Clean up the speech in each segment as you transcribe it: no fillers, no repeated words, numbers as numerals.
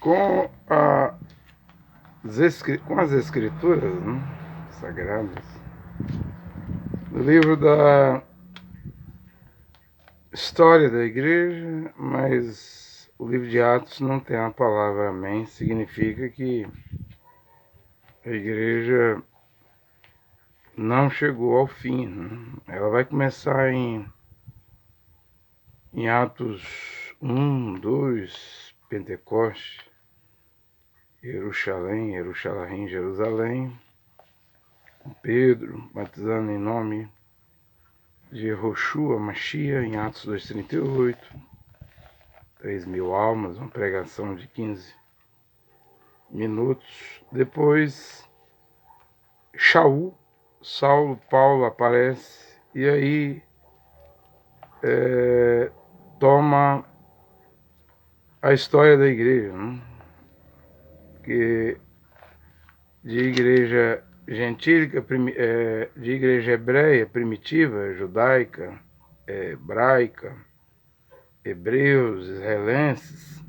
com, com as escrituras, né, sagradas, do livro da história da igreja, mas o livro de Atos não tem a palavra amém, significa que a igreja não chegou ao fim, né? Ela vai começar em Atos 1, 2, Pentecoste, Jerusalém, com Pedro batizando em nome de Yehoshua Mashiach, em Atos 2,38, 3.000 almas, uma pregação de 15 minutos. Depois, Paulo aparece, e aí toma a história da igreja, né? Que de igreja gentílica, de igreja hebreia primitiva, judaica, hebraica, hebreus, israelenses,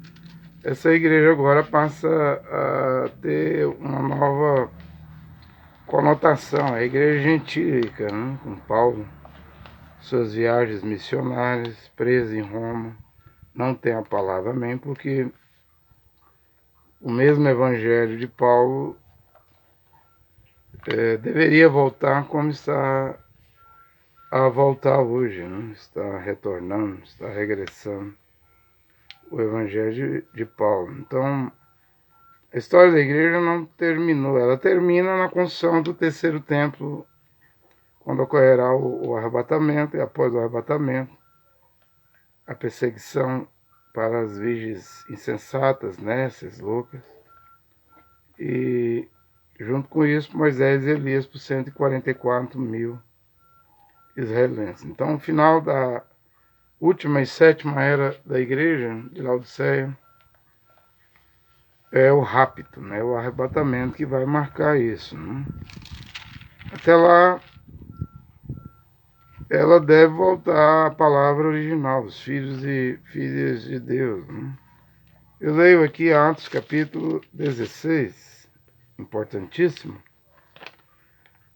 essa igreja agora passa a ter uma nova conotação, a igreja gentílica, né? Com Paulo, suas viagens missionárias, preso em Roma, não tem a palavra amém, porque o mesmo evangelho de Paulo deveria voltar como está a voltar hoje, né? Está retornando, está regressando o evangelho de Paulo. Então, a história da igreja não terminou, ela termina na construção do terceiro templo, quando ocorrerá o arrebatamento, e após o arrebatamento, a perseguição para as virgens insensatas, nécias, loucas, e junto com isso, Moisés e Elias por 144.000 israelenses. Então, o final da última e sétima era da igreja de Laodiceia é o rapto, né? O arrebatamento que vai marcar isso, né? Até lá, ela deve voltar à palavra original, os filhos e filhas de Deus, né? Eu leio aqui Atos capítulo 16, importantíssimo,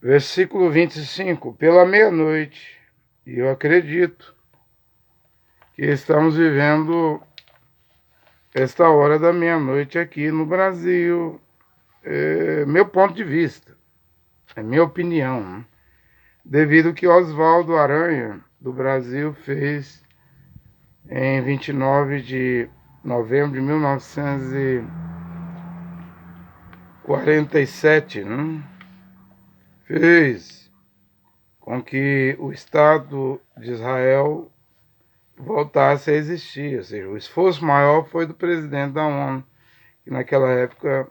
versículo 25. Pela meia-noite, e eu acredito que estamos vivendo esta hora da meia-noite aqui no Brasil, meu ponto de vista, é minha opinião, né? Devido ao que Oswaldo Aranha, do Brasil, fez em 29 de novembro de 1947, né? Fez com que o Estado de Israel voltasse a existir, ou seja, o esforço maior foi do presidente da ONU, que naquela época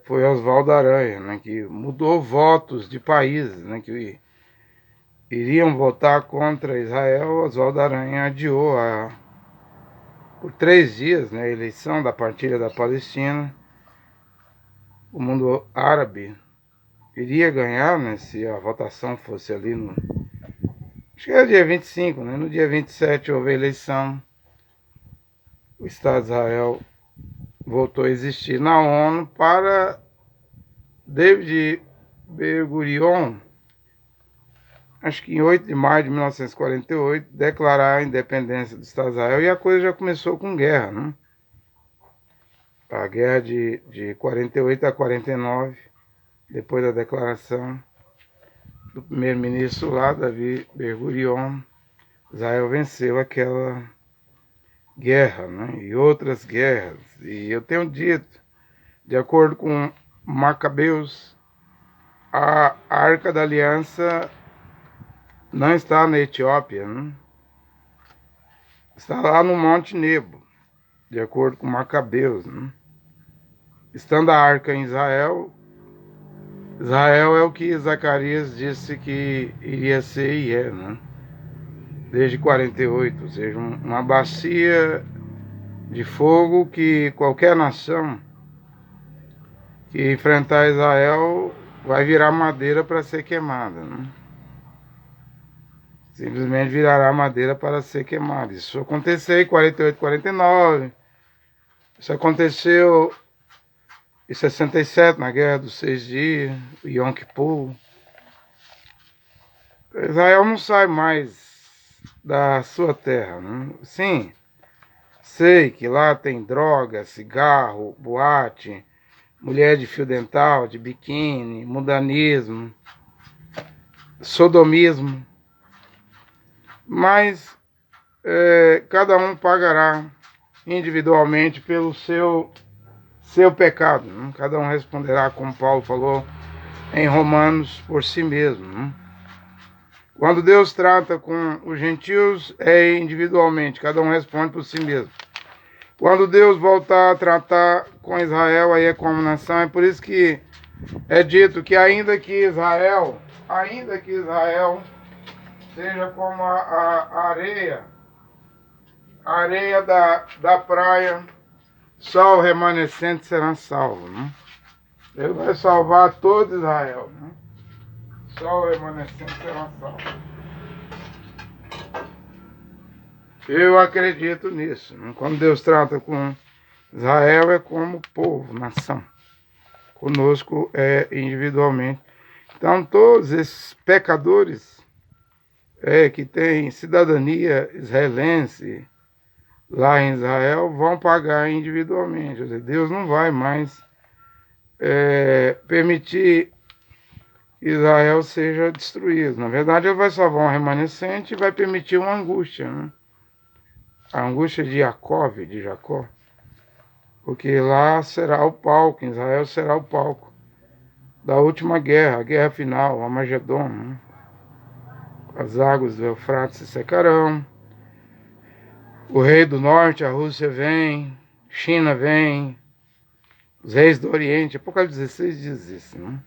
foi Oswaldo Aranha, né, que mudou votos de países, né, que iriam votar contra Israel. Oswaldo Aranha adiou por 3 dias, né, a eleição da partilha da Palestina. O mundo árabe iria ganhar, né, se a votação fosse ali no... acho que era dia 25, né? No dia 27 houve a eleição. O Estado de Israel voltou a existir na ONU para David Ben-Gurion, acho que em 8 de maio de 1948, declarar a independência do Estado de Israel, e a coisa já começou com guerra, né? A guerra de 48 a 49, depois da declaração do primeiro-ministro lá, David Ben-Gurion, Israel venceu aquela guerra, né? E outras guerras. E eu tenho dito, de acordo com Macabeus, a Arca da Aliança não está na Etiópia, né? Está lá no Monte Nebo, de acordo com Macabeus, né? Estando a arca em Israel, Israel é o que Zacarias disse que iria ser e é, né? Desde 48, ou seja, uma bacia de fogo que qualquer nação que enfrentar Israel vai virar madeira para ser queimada, né? Simplesmente virará madeira para ser queimada. Isso aconteceu em 48, 49, Isso aconteceu em 67, na Guerra dos 6 Dias, Yom Kippur. Israel não sai mais da sua terra, né? Sim, sei que lá tem droga, cigarro, boate, mulher de fio dental, de biquíni, mundanismo, sodomismo, mas cada um pagará individualmente pelo seu pecado, né? Cada um responderá, como Paulo falou em Romanos, por si mesmo, né? Quando Deus trata com os gentios, é individualmente, cada um responde por si mesmo. Quando Deus voltar a tratar com Israel, aí é como nação. É por isso que é dito que ainda que Israel seja como a areia da praia, só o remanescente será salvo, né? Ele vai salvar todo Israel, né? Só o remanescente será salvo. Eu acredito nisso, né? Quando Deus trata com Israel, é como povo, nação. Conosco é individualmente. Então, todos esses pecadores que têm cidadania israelense lá em Israel vão pagar individualmente. Ou seja, Deus não vai mais permitir que Israel seja destruído. Na verdade, ele vai salvar um remanescente e vai permitir uma angústia, né? A angústia de Jacó, porque lá será o palco, em Israel será o palco da última guerra, a guerra final, o Armagedon, né? As águas do Eufrates se secarão, o rei do norte, a Rússia vem, China vem, os reis do Oriente, Apocalipse 16 diz isso, né?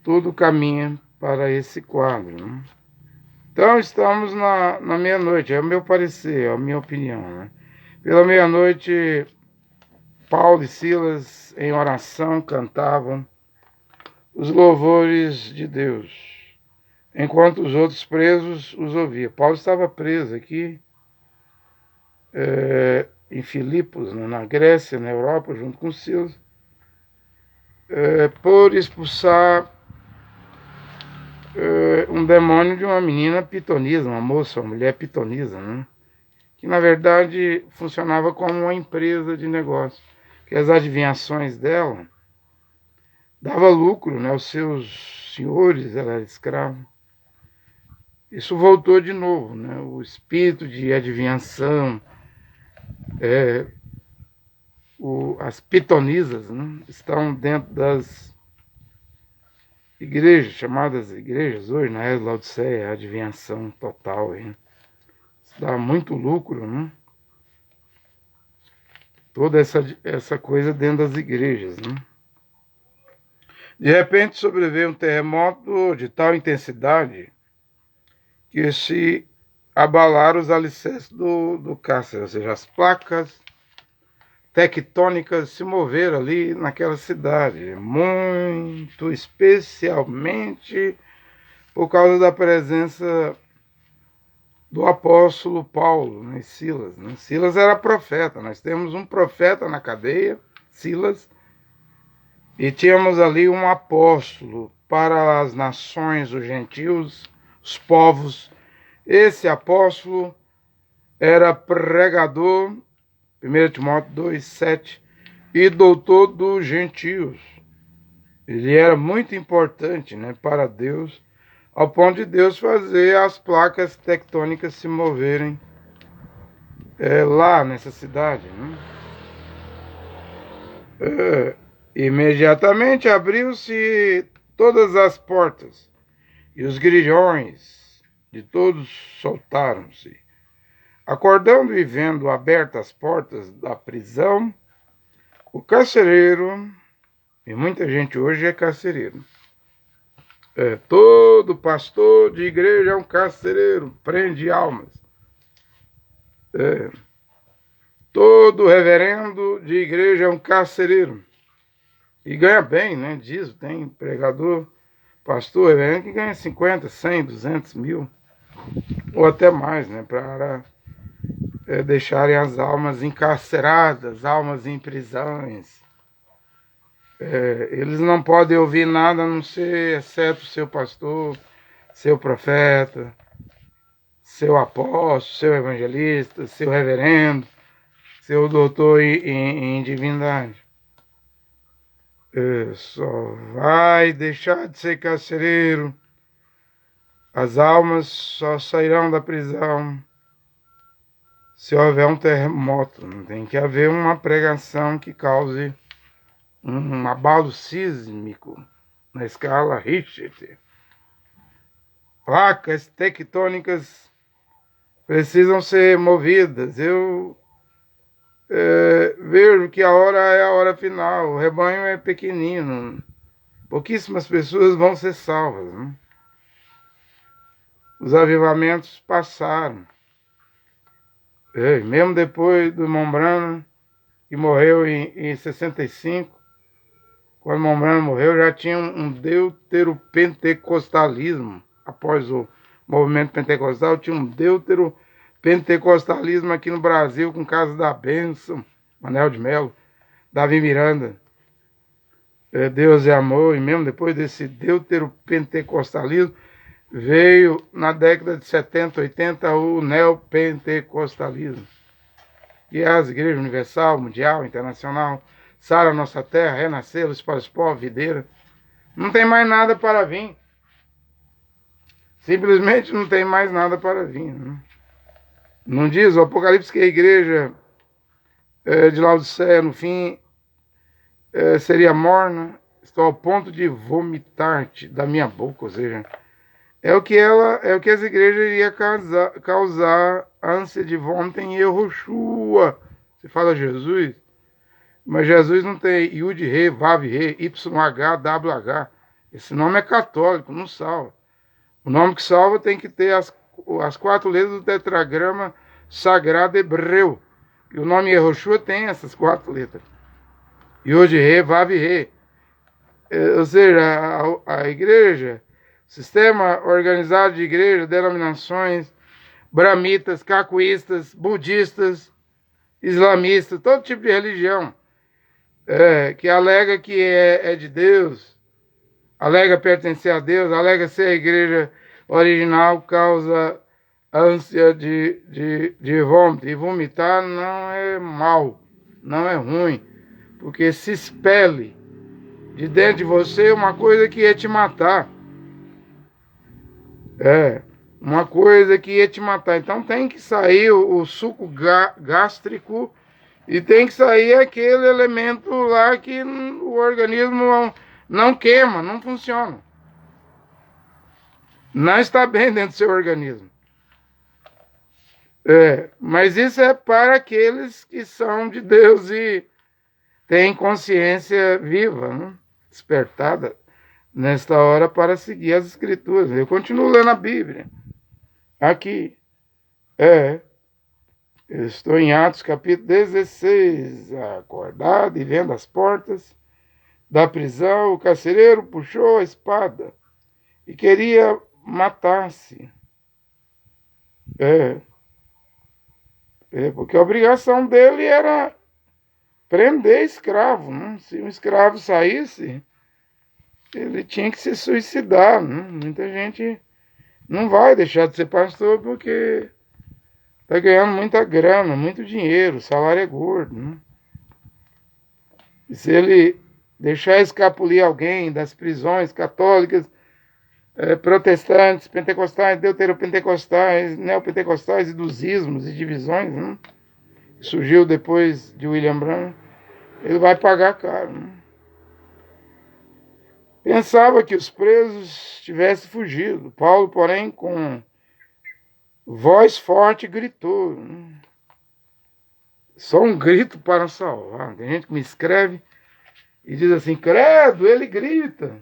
Tudo caminha para esse quadro, né? Então estamos na meia-noite, é o meu parecer, é a minha opinião, né? Pela meia-noite, Paulo e Silas em oração cantavam os louvores de Deus, enquanto os outros presos os ouviam. Paulo estava preso aqui em Filipos, né, na Grécia, na Europa, junto com Silas, por expulsar um demônio de uma menina pitonisa, uma moça, uma mulher pitonisa, né? Que na verdade funcionava como uma empresa de negócio, que as adivinhações dela dava lucro, né? Os seus senhores, ela era escrava. Isso voltou de novo, né? O espírito de adivinhação, as pitonisas, né? Estão dentro das igrejas, chamadas igrejas hoje, na era de Laodiceia, adivinhação total, hein? Isso dá muito lucro, né? Toda essa coisa dentro das igrejas, né? De repente sobreveio um terremoto de tal intensidade que se abalaram os alicerces do cárcere, ou seja, as placas tectônicas se moveram ali naquela cidade, muito especialmente por causa da presença do apóstolo Paulo, né, Silas. Né? Silas era profeta, nós temos um profeta na cadeia, Silas, e tínhamos ali um apóstolo para as nações, os gentios, os povos. Esse apóstolo era pregador, 1 Timóteo 2,7, e doutor dos gentios. Ele era muito importante, né, para Deus, ao ponto de Deus fazer as placas tectônicas se moverem lá nessa cidade, né? Imediatamente abriu-se todas as portas, e os grilhões de todos soltaram-se. Acordando e vendo abertas as portas da prisão, o carcereiro, e muita gente hoje é carcereiro, todo pastor de igreja é um carcereiro, prende almas. Todo reverendo de igreja é um carcereiro. E ganha bem, né? Diz, tem pregador, pastor, reverendo que ganha 50, 100, 200 mil, ou até mais, né? Para deixarem as almas encarceradas, almas em prisões. Eles não podem ouvir nada a não ser, exceto seu pastor, seu profeta, seu apóstolo, seu evangelista, seu reverendo, seu doutor em divindade. Só vai deixar de ser carcereiro, as almas só sairão da prisão se houver um terremoto. Não tem que haver uma pregação que cause um abalo sísmico na escala Richter. Placas tectônicas precisam ser movidas. Eu vejo que a hora é a hora final. O rebanho é pequenino. Pouquíssimas pessoas vão ser salvas, né? Os avivamentos passaram. Mesmo depois do Mombrano, que morreu em 65, quando Mombrano morreu, já tinha um deuteropentecostalismo. Após o movimento pentecostal, tinha um deuteropentecostalismo aqui no Brasil, com Casa da Bênção, Manel de Melo, Davi Miranda, Deus é Amor. E mesmo depois desse deuteropentecostalismo, veio na década de 70, 80 o neopentecostalismo. E as igrejas universal, mundial, internacional, Sara Nossa Terra, Renascer, Luz para os Povos, Videira. Não tem mais nada para vir. Simplesmente não tem mais nada para vir. Né? Não diz o Apocalipse que a igreja de Laodiceia, no fim, seria morna? Estou ao ponto de vomitar-te da minha boca. Ou seja, é o que as igrejas iriam causar ânsia de vômito em Yehoshua. Você fala Jesus, mas Jesus não tem Yud Re, Vav Re, YH, Esse nome é católico, não salva. O nome que salva tem que ter as 4 letras do tetragrama sagrado hebreu. E o nome Yehoshua tem essas 4 letras. Yud Re, Vav Re. Ou seja, a igreja, sistema organizado de igreja, denominações, brahmitas, cacuístas, budistas, islamistas, todo tipo de religião, que alega que é de Deus, alega pertencer a Deus, alega ser a igreja original, causa ânsia de vômito. E vomitar não é mal, não é ruim, porque se expele de dentro de você uma coisa que ia te matar. Uma coisa que ia te matar. Então tem que sair o suco gástrico e tem que sair aquele elemento lá que o organismo não queima, não funciona. Não está bem dentro do seu organismo. Mas isso é para aqueles que são de Deus e têm consciência viva, né? Despertada nesta hora para seguir as Escrituras. Eu continuo lendo a Bíblia. Aqui. Eu estou em Atos capítulo 16. Acordado e vendo as portas da prisão, o carcereiro puxou a espada e queria matar-se. Porque a obrigação dele era prender escravo. Né? Se um escravo saísse, ele tinha que se suicidar. Né? Muita gente não vai deixar de ser pastor porque está ganhando muita grana, muito dinheiro, o salário é gordo. Né? E se ele deixar escapulir alguém das prisões católicas, protestantes, pentecostais, deuteropentecostais, neopentecostais e dos ismos e divisões, né? Que surgiu depois de William Branham, ele vai pagar caro. Né? Pensava que os presos tivessem fugido. Paulo, porém, com voz forte, gritou. Né? Só um grito para salvar. Tem gente que me escreve e diz assim, credo, ele grita.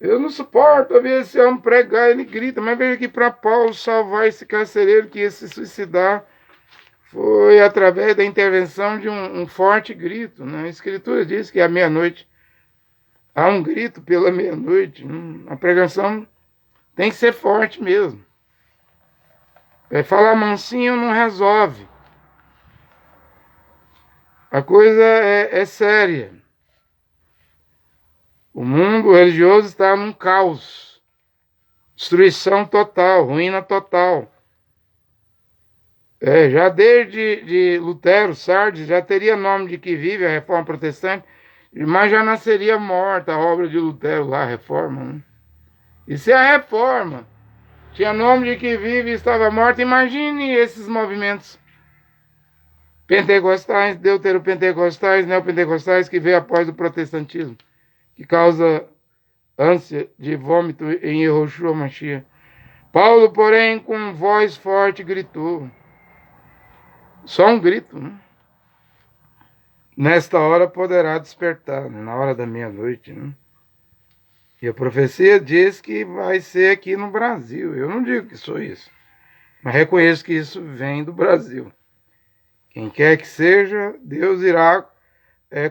Eu não suporto ver esse homem pregar, ele grita. Mas veja que para Paulo salvar esse carcereiro que ia se suicidar foi através da intervenção de um forte grito. Né? A Escritura diz que à meia-noite há um grito pela meia-noite. A pregação tem que ser forte mesmo. Falar mansinho não resolve. A coisa é séria. O mundo religioso está num caos. Destruição total, ruína total. Já desde Lutero, Sardes, já teria nome de que vive a reforma protestante, mas já nasceria morta a obra de Lutero lá, a reforma. Né? E se a reforma tinha nome de que vive e estava morta, imagine esses movimentos pentecostais, deuteropentecostais, neopentecostais que veio após o protestantismo, que causa ânsia de vômito em Yehoshua Mashiach. Paulo, porém, com voz forte gritou. Só um grito, né? Nesta hora poderá despertar, né? Na hora da meia-noite, né? E a profecia diz que vai ser aqui no Brasil. Eu não digo que sou isso, mas reconheço que isso vem do Brasil. Quem quer que seja, Deus irá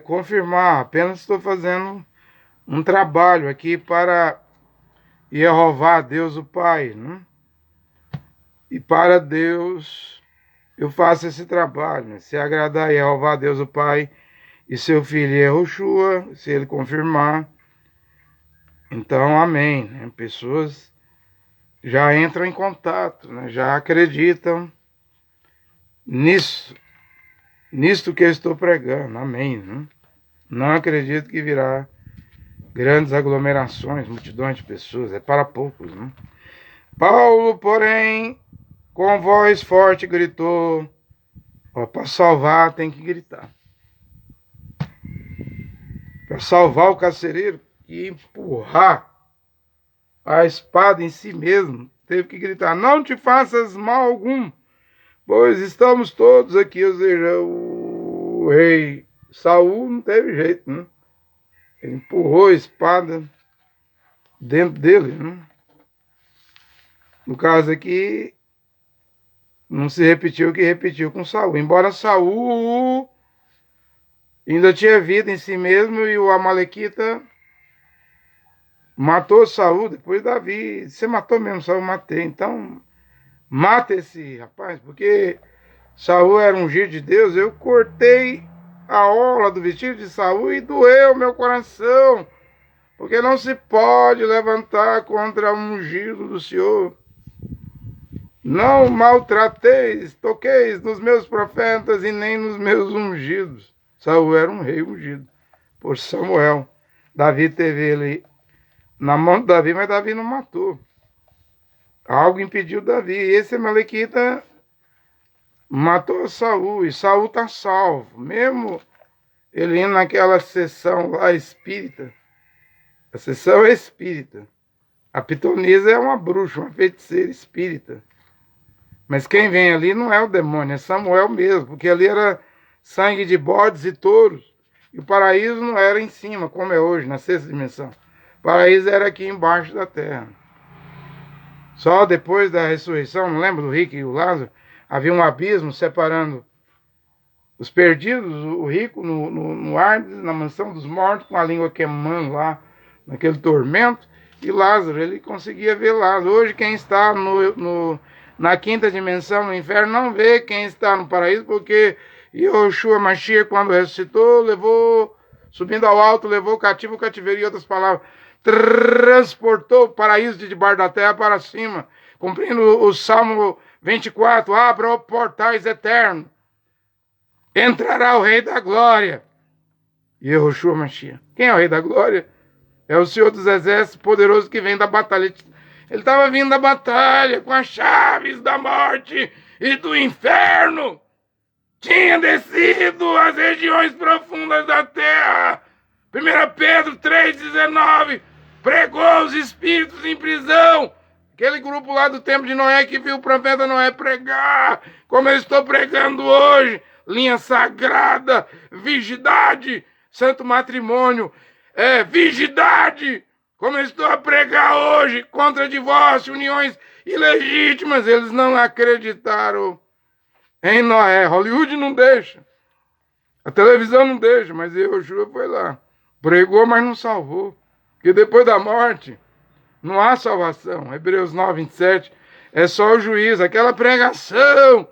confirmar. Apenas estou fazendo um trabalho aqui para Jeová, Deus o Pai, né? E para Deus eu faço esse trabalho, né? Se agradar a Jeová, Deus o Pai, e seu filho Yehoshua, se ele confirmar, então amém, né? Pessoas já entram em contato, né? Já acreditam nisto que eu estou pregando, amém, né? Não acredito que virá grandes aglomerações, multidões de pessoas, é para poucos, né? Paulo, porém, com voz forte gritou, para salvar tem que gritar. Para salvar o carcereiro e empurrar a espada em si mesmo, teve que gritar, não te faças mal algum, pois estamos todos aqui. Ou seja, o rei Saul não teve jeito, né? Ele empurrou a espada dentro dele, né? No caso aqui, não se repetiu o que repetiu com Saul. Embora Saul ainda tinha vida em si mesmo e o Amalequita matou Saul, depois Davi. Você matou mesmo, Saul? Matei. Então, mata esse rapaz, porque Saul era ungido de Deus. Eu cortei a orla do vestido de Saul e doeu meu coração, porque não se pode levantar contra o ungido do Senhor. Não maltrateis, toqueis nos meus profetas e nem nos meus ungidos. Saul era um rei ungido por Samuel. Davi teve ele na mão de Davi, mas Davi não matou. Algo impediu Davi. E esse Amalequita matou Saul, e Saul está salvo. Mesmo ele indo naquela sessão lá espírita. A sessão é espírita. A pitonisa é uma bruxa, uma feiticeira espírita. Mas quem vem ali não é o demônio, é Samuel mesmo, porque ali era sangue de bodes e touros. E o paraíso não era em cima, como é hoje, na sexta dimensão. O paraíso era aqui embaixo da terra. Só depois da ressurreição, não lembra do rico e o Lázaro? Havia um abismo separando os perdidos, o rico no Hades, na mansão dos mortos, com a língua queimando lá, naquele tormento. E Lázaro, ele conseguia ver Lázaro. Hoje quem está na quinta dimensão, no inferno, não vê quem está no paraíso, porque Yehoshua Mashiach, quando ressuscitou, levou, subindo ao alto, levou o cativo o cativeiro, em outras palavras, transportou o paraíso de debaixo da terra para cima, cumprindo o Salmo 24, abra os portais eternos, entrará o Rei da Glória, Yehoshua Mashiach. Quem é o Rei da Glória? É o Senhor dos Exércitos, poderoso, que vem da batalha. Ele estava vindo da batalha com as chaves da morte e do inferno. Tinha descido às regiões profundas da terra. 1 Pedro 3,19. Pregou os espíritos em prisão. Aquele grupo lá do tempo de Noé que viu o profeta Noé pregar, como eu estou pregando hoje. Linha sagrada, vigidade, santo matrimônio. Vigidade. Como eu estou a pregar hoje, contra divórcio, uniões ilegítimas. Eles não acreditaram em Noé. Hollywood não deixa. A televisão não deixa, mas Yehoshua foi lá. Pregou, mas não salvou. Porque depois da morte, não há salvação. Hebreus 9, 27. é só o juízo. Aquela pregação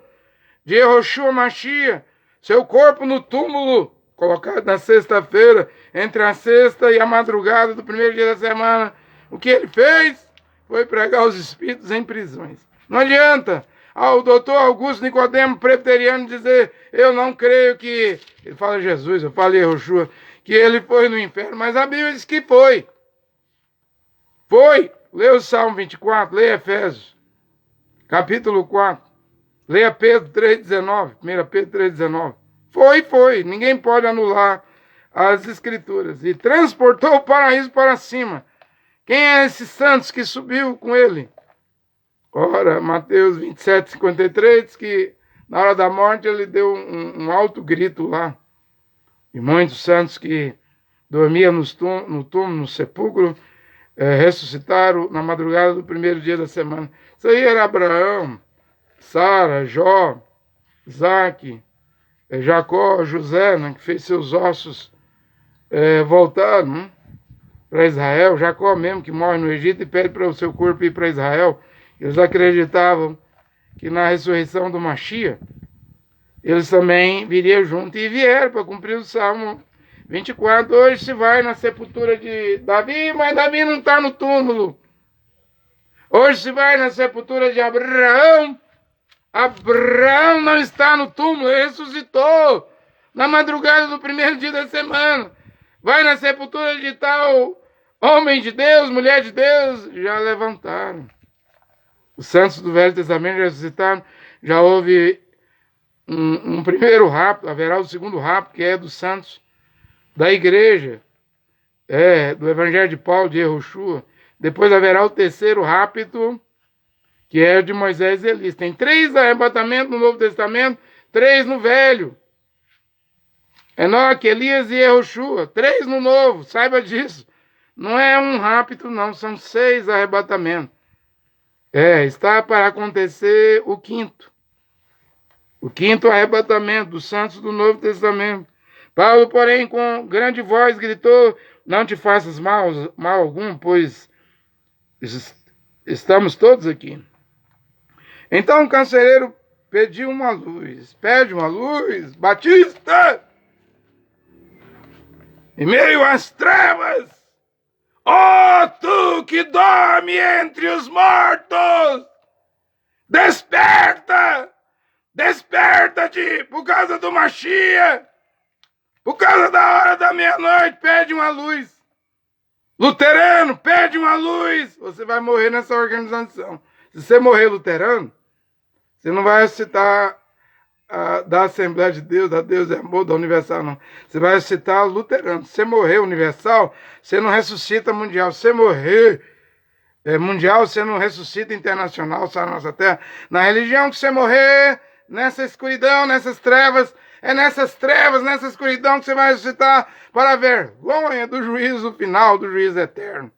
de Yehoshua Mashiach, seu corpo no túmulo, colocado na sexta-feira, entre a sexta e a madrugada do primeiro dia da semana. O que ele fez foi pregar os espíritos em prisões. Não adianta o doutor Augusto Nicodemo, presbiteriano, dizer: eu não creio que... Ele fala Jesus, eu falo Yehoshua, que ele foi no inferno, mas a Bíblia diz que foi. Foi. Leia o Salmo 24, leia Efésios, capítulo 4. Leia Pedro 3,19, 1 Pedro 3,19. Foi. Ninguém pode anular as Escrituras. E transportou o paraíso para cima. Quem é esse santos que subiu com ele? Ora, Mateus 27,53 diz que na hora da morte ele deu um alto grito lá. E muitos santos que dormiam no túmulo, no sepulcro, ressuscitaram na madrugada do primeiro dia da semana. Isso aí era Abraão, Sara, Jó, Isaac, Jacó, José, né, que fez seus ossos voltar, né, para Israel. Jacó mesmo, que morre no Egito e pede para o seu corpo ir para Israel. Eles acreditavam que na ressurreição do Mashiach, eles também viriam junto e vieram para cumprir o Salmo 24. Hoje se vai na sepultura de Davi, mas Davi não está no túmulo. Hoje se vai na sepultura de Abraão. Abraão não está no túmulo, ele ressuscitou na madrugada do primeiro dia da semana. Vai na sepultura de tal homem de Deus, mulher de Deus, já levantaram. Os santos do Velho Testamento já ressuscitaram. Já houve um primeiro rapto, haverá o segundo rapto, que é dos santos da igreja, do Evangelho de Paulo, de Yehoshua. Depois haverá o terceiro rapto, que é de Moisés e Elias. Tem 3 arrebatamentos no Novo Testamento, 3 no Velho. Enoque, Elias e Yehoshua. 3 no Novo, saiba disso. Não é um rapto, não, são 6 arrebatamentos. Está para acontecer o 5º. O 5º arrebatamento dos santos do Novo Testamento. Paulo, porém, com grande voz gritou: não te faças mal algum, pois estamos todos aqui. Então o carcereiro pede uma luz, Batista, em meio às trevas, ó tu que dorme entre os mortos, desperta-te por causa do Mashiach, por causa da hora da meia-noite, pede uma luz. Luterano, pede uma luz, você vai morrer nessa organização. Se você morrer luterano, você não vai citar da Assembleia de Deus, da Deus é Amor, da Universal, não. Você vai citar luterano. Se você morrer universal, você não ressuscita mundial. Se você morrer mundial, você não ressuscita internacional, sai na nossa terra. Na religião que você morrer, nessa escuridão, nessas trevas, é nessa escuridão que você vai ressuscitar para a vergonha do juízo final, do juízo eterno.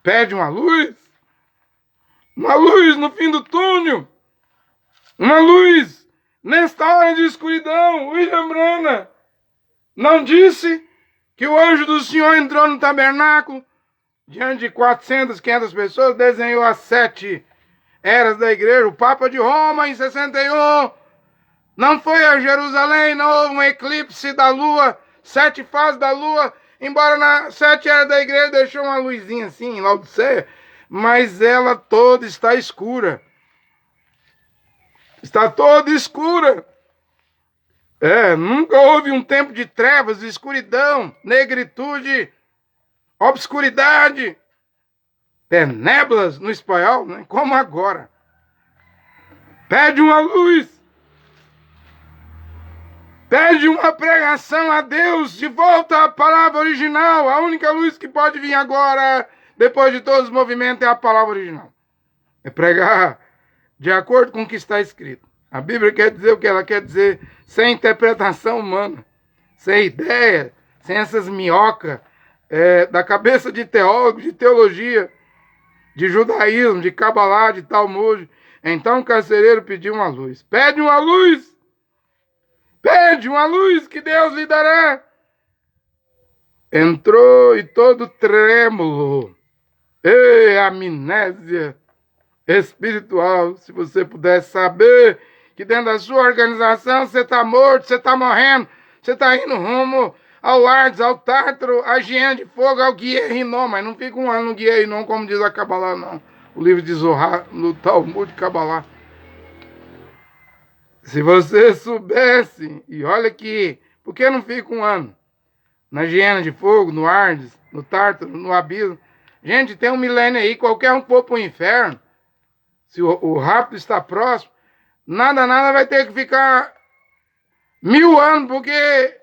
Pede uma luz no fim do túnel. Uma luz nesta hora de escuridão. William Branham não disse que o anjo do Senhor entrou no tabernáculo diante de 400, 500 pessoas, desenhou as 7 eras da igreja. O Papa de Roma, em 61, não foi a Jerusalém, não houve um eclipse da lua, 7 fases da lua, embora nas 7 eras da igreja deixou uma luzinha assim, em Laodiceia, mas ela toda está escura. Está toda escura. Nunca houve um tempo de trevas, de escuridão, negritude, obscuridade, tenebras no espanhol, né? Como agora. Pede uma luz. Pede uma pregação a Deus, de volta à palavra original. A única luz que pode vir agora, depois de todos os movimentos, é a palavra original. É pregar de acordo com o que está escrito. A Bíblia quer dizer o que ela quer dizer, sem interpretação humana, sem ideia, sem essas minhocas da cabeça de teólogo, de teologia, de judaísmo, de cabalá, de talmud. Então o carcereiro pediu uma luz. Pede uma luz! Pede uma luz que Deus lhe dará. Entrou e todo trêmulo, amnésia, espiritual. Se você pudesse saber que dentro da sua organização você está morto, você está morrendo, você está indo rumo ao Hades, ao Tártaro, à hiena de fogo, ao Guié-Rinom, mas não fica um ano no Guié-Rinom, como diz a Kabbalah, não. O livro de Zohar, no Talmud Kabbalah. Se você soubesse, e olha aqui, por que não fica um ano? Na hiena de fogo, no Hades, no Tártaro, no abismo. Gente, tem um milênio aí, qualquer um for para o inferno, se o rápido está próximo, nada vai ter que ficar 1000 anos, porque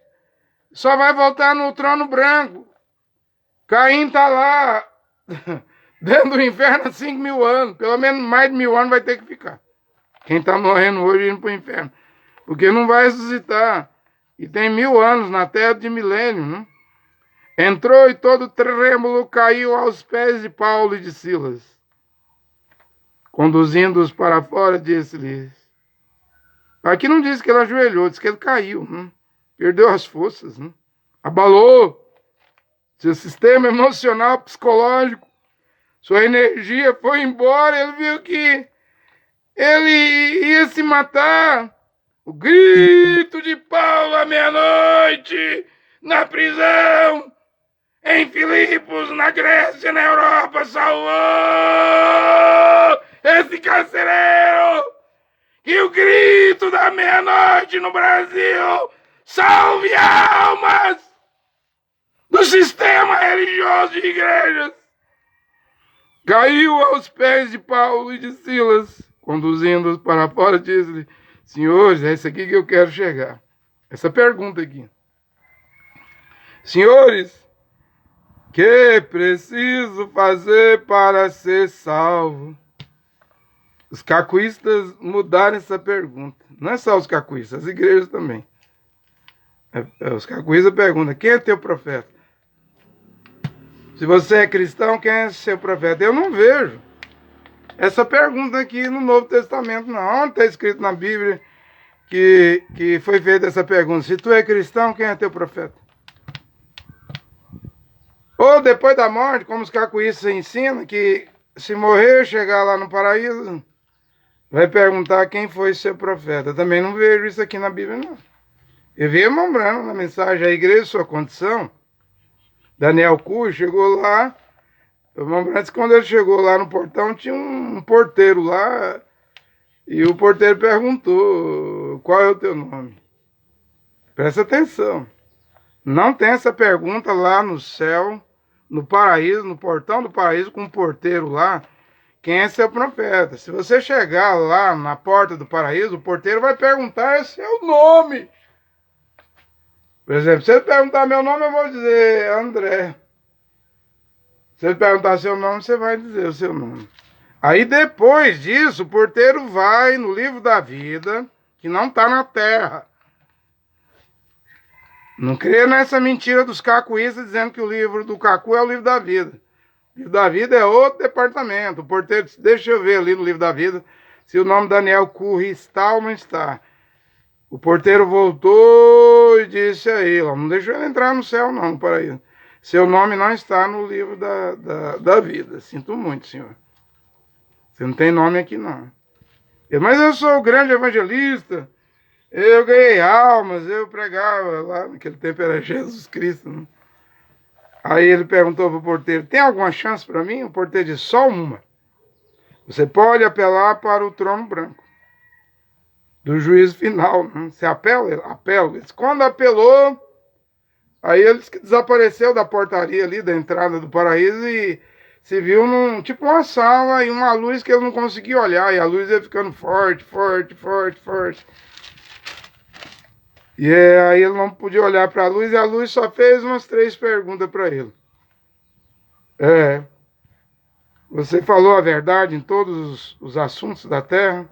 só vai voltar no trono branco. Caim está lá, dentro do inferno há 5.000 anos. Pelo menos mais de 1000 anos vai ter que ficar. Quem está morrendo hoje indo para o inferno. Porque não vai ressuscitar. E tem 1000 anos na terra de milênio, né? Entrou e todo trêmulo caiu aos pés de Paulo e de Silas. Conduzindo-os para fora, disse-lhes. Aqui não diz que ele ajoelhou, diz que ele caiu, né? Perdeu as forças, né? Abalou seu sistema emocional, psicológico, sua energia foi embora, ele viu que ele ia se matar. O grito de Paulo à meia-noite, na prisão, em Filipos, na Grécia, na Europa, salvou esse carcereiro. E o grito da meia-noite no Brasil, salve almas do sistema religioso de igrejas. Caiu aos pés de Paulo e de Silas, conduzindo-os para fora, disse-lhe: senhores, é isso aqui que eu quero chegar. Essa pergunta aqui. Senhores, que preciso fazer para ser salvo? Os cacuístas mudaram essa pergunta. Não é só os cacuístas, as igrejas também. Os cacuístas perguntam: quem é teu profeta? Se você é cristão, quem é seu profeta? Eu não vejo essa pergunta aqui no Novo Testamento, não. Onde está escrito na Bíblia que foi feita essa pergunta? Se tu é cristão, quem é teu profeta? Ou depois da morte, como os cacuístas ensinam, que se morrer, chegar lá no paraíso, vai perguntar quem foi seu profeta. Eu também não vejo isso aqui na Bíblia, não. Eu vi o irmão Branham na mensagem A Igreja e Sua Condição. Daniel Cury chegou lá. O irmão Branham disse que quando ele chegou lá no portão, tinha um porteiro lá. E o porteiro perguntou: qual é o teu nome? Presta atenção. Não tem essa pergunta lá no céu, no paraíso, no portão do paraíso, com um porteiro lá. Quem é seu profeta? Se você chegar lá na porta do paraíso, o porteiro vai perguntar seu nome. Por exemplo, se ele perguntar meu nome, eu vou dizer André. Se ele perguntar seu nome, você vai dizer o seu nome. Aí depois disso, o porteiro vai no livro da vida, que não está na terra. Não creia nessa mentira dos cacuístas dizendo que o livro do cacu é o livro da vida. O livro da vida é outro departamento. O porteiro disse: deixa eu ver ali no livro da vida se o nome Daniel Cury está ou não está. O porteiro voltou e disse a ele: não deixou ele entrar no céu não, no paraíso. Seu nome não está no livro da vida. Sinto muito, senhor. Você não tem nome aqui não. Mas eu sou o grande evangelista. Eu ganhei almas, eu pregava lá, naquele tempo era Jesus Cristo, né? Aí ele perguntou para o porteiro: tem alguma chance para mim? O porteiro disse: só uma. Você pode apelar para o trono branco do juízo final, né? Você apela? Ele apela. Ele disse: quando apelou, aí ele disse que desapareceu da portaria ali, da entrada do paraíso, e se viu num, tipo uma sala e uma luz que ele não conseguia olhar, e a luz ia ficando forte, forte, forte, forte. E aí ele não podia olhar para a luz, e a luz só fez umas 3 perguntas para ele. Você falou a verdade em todos os assuntos da terra?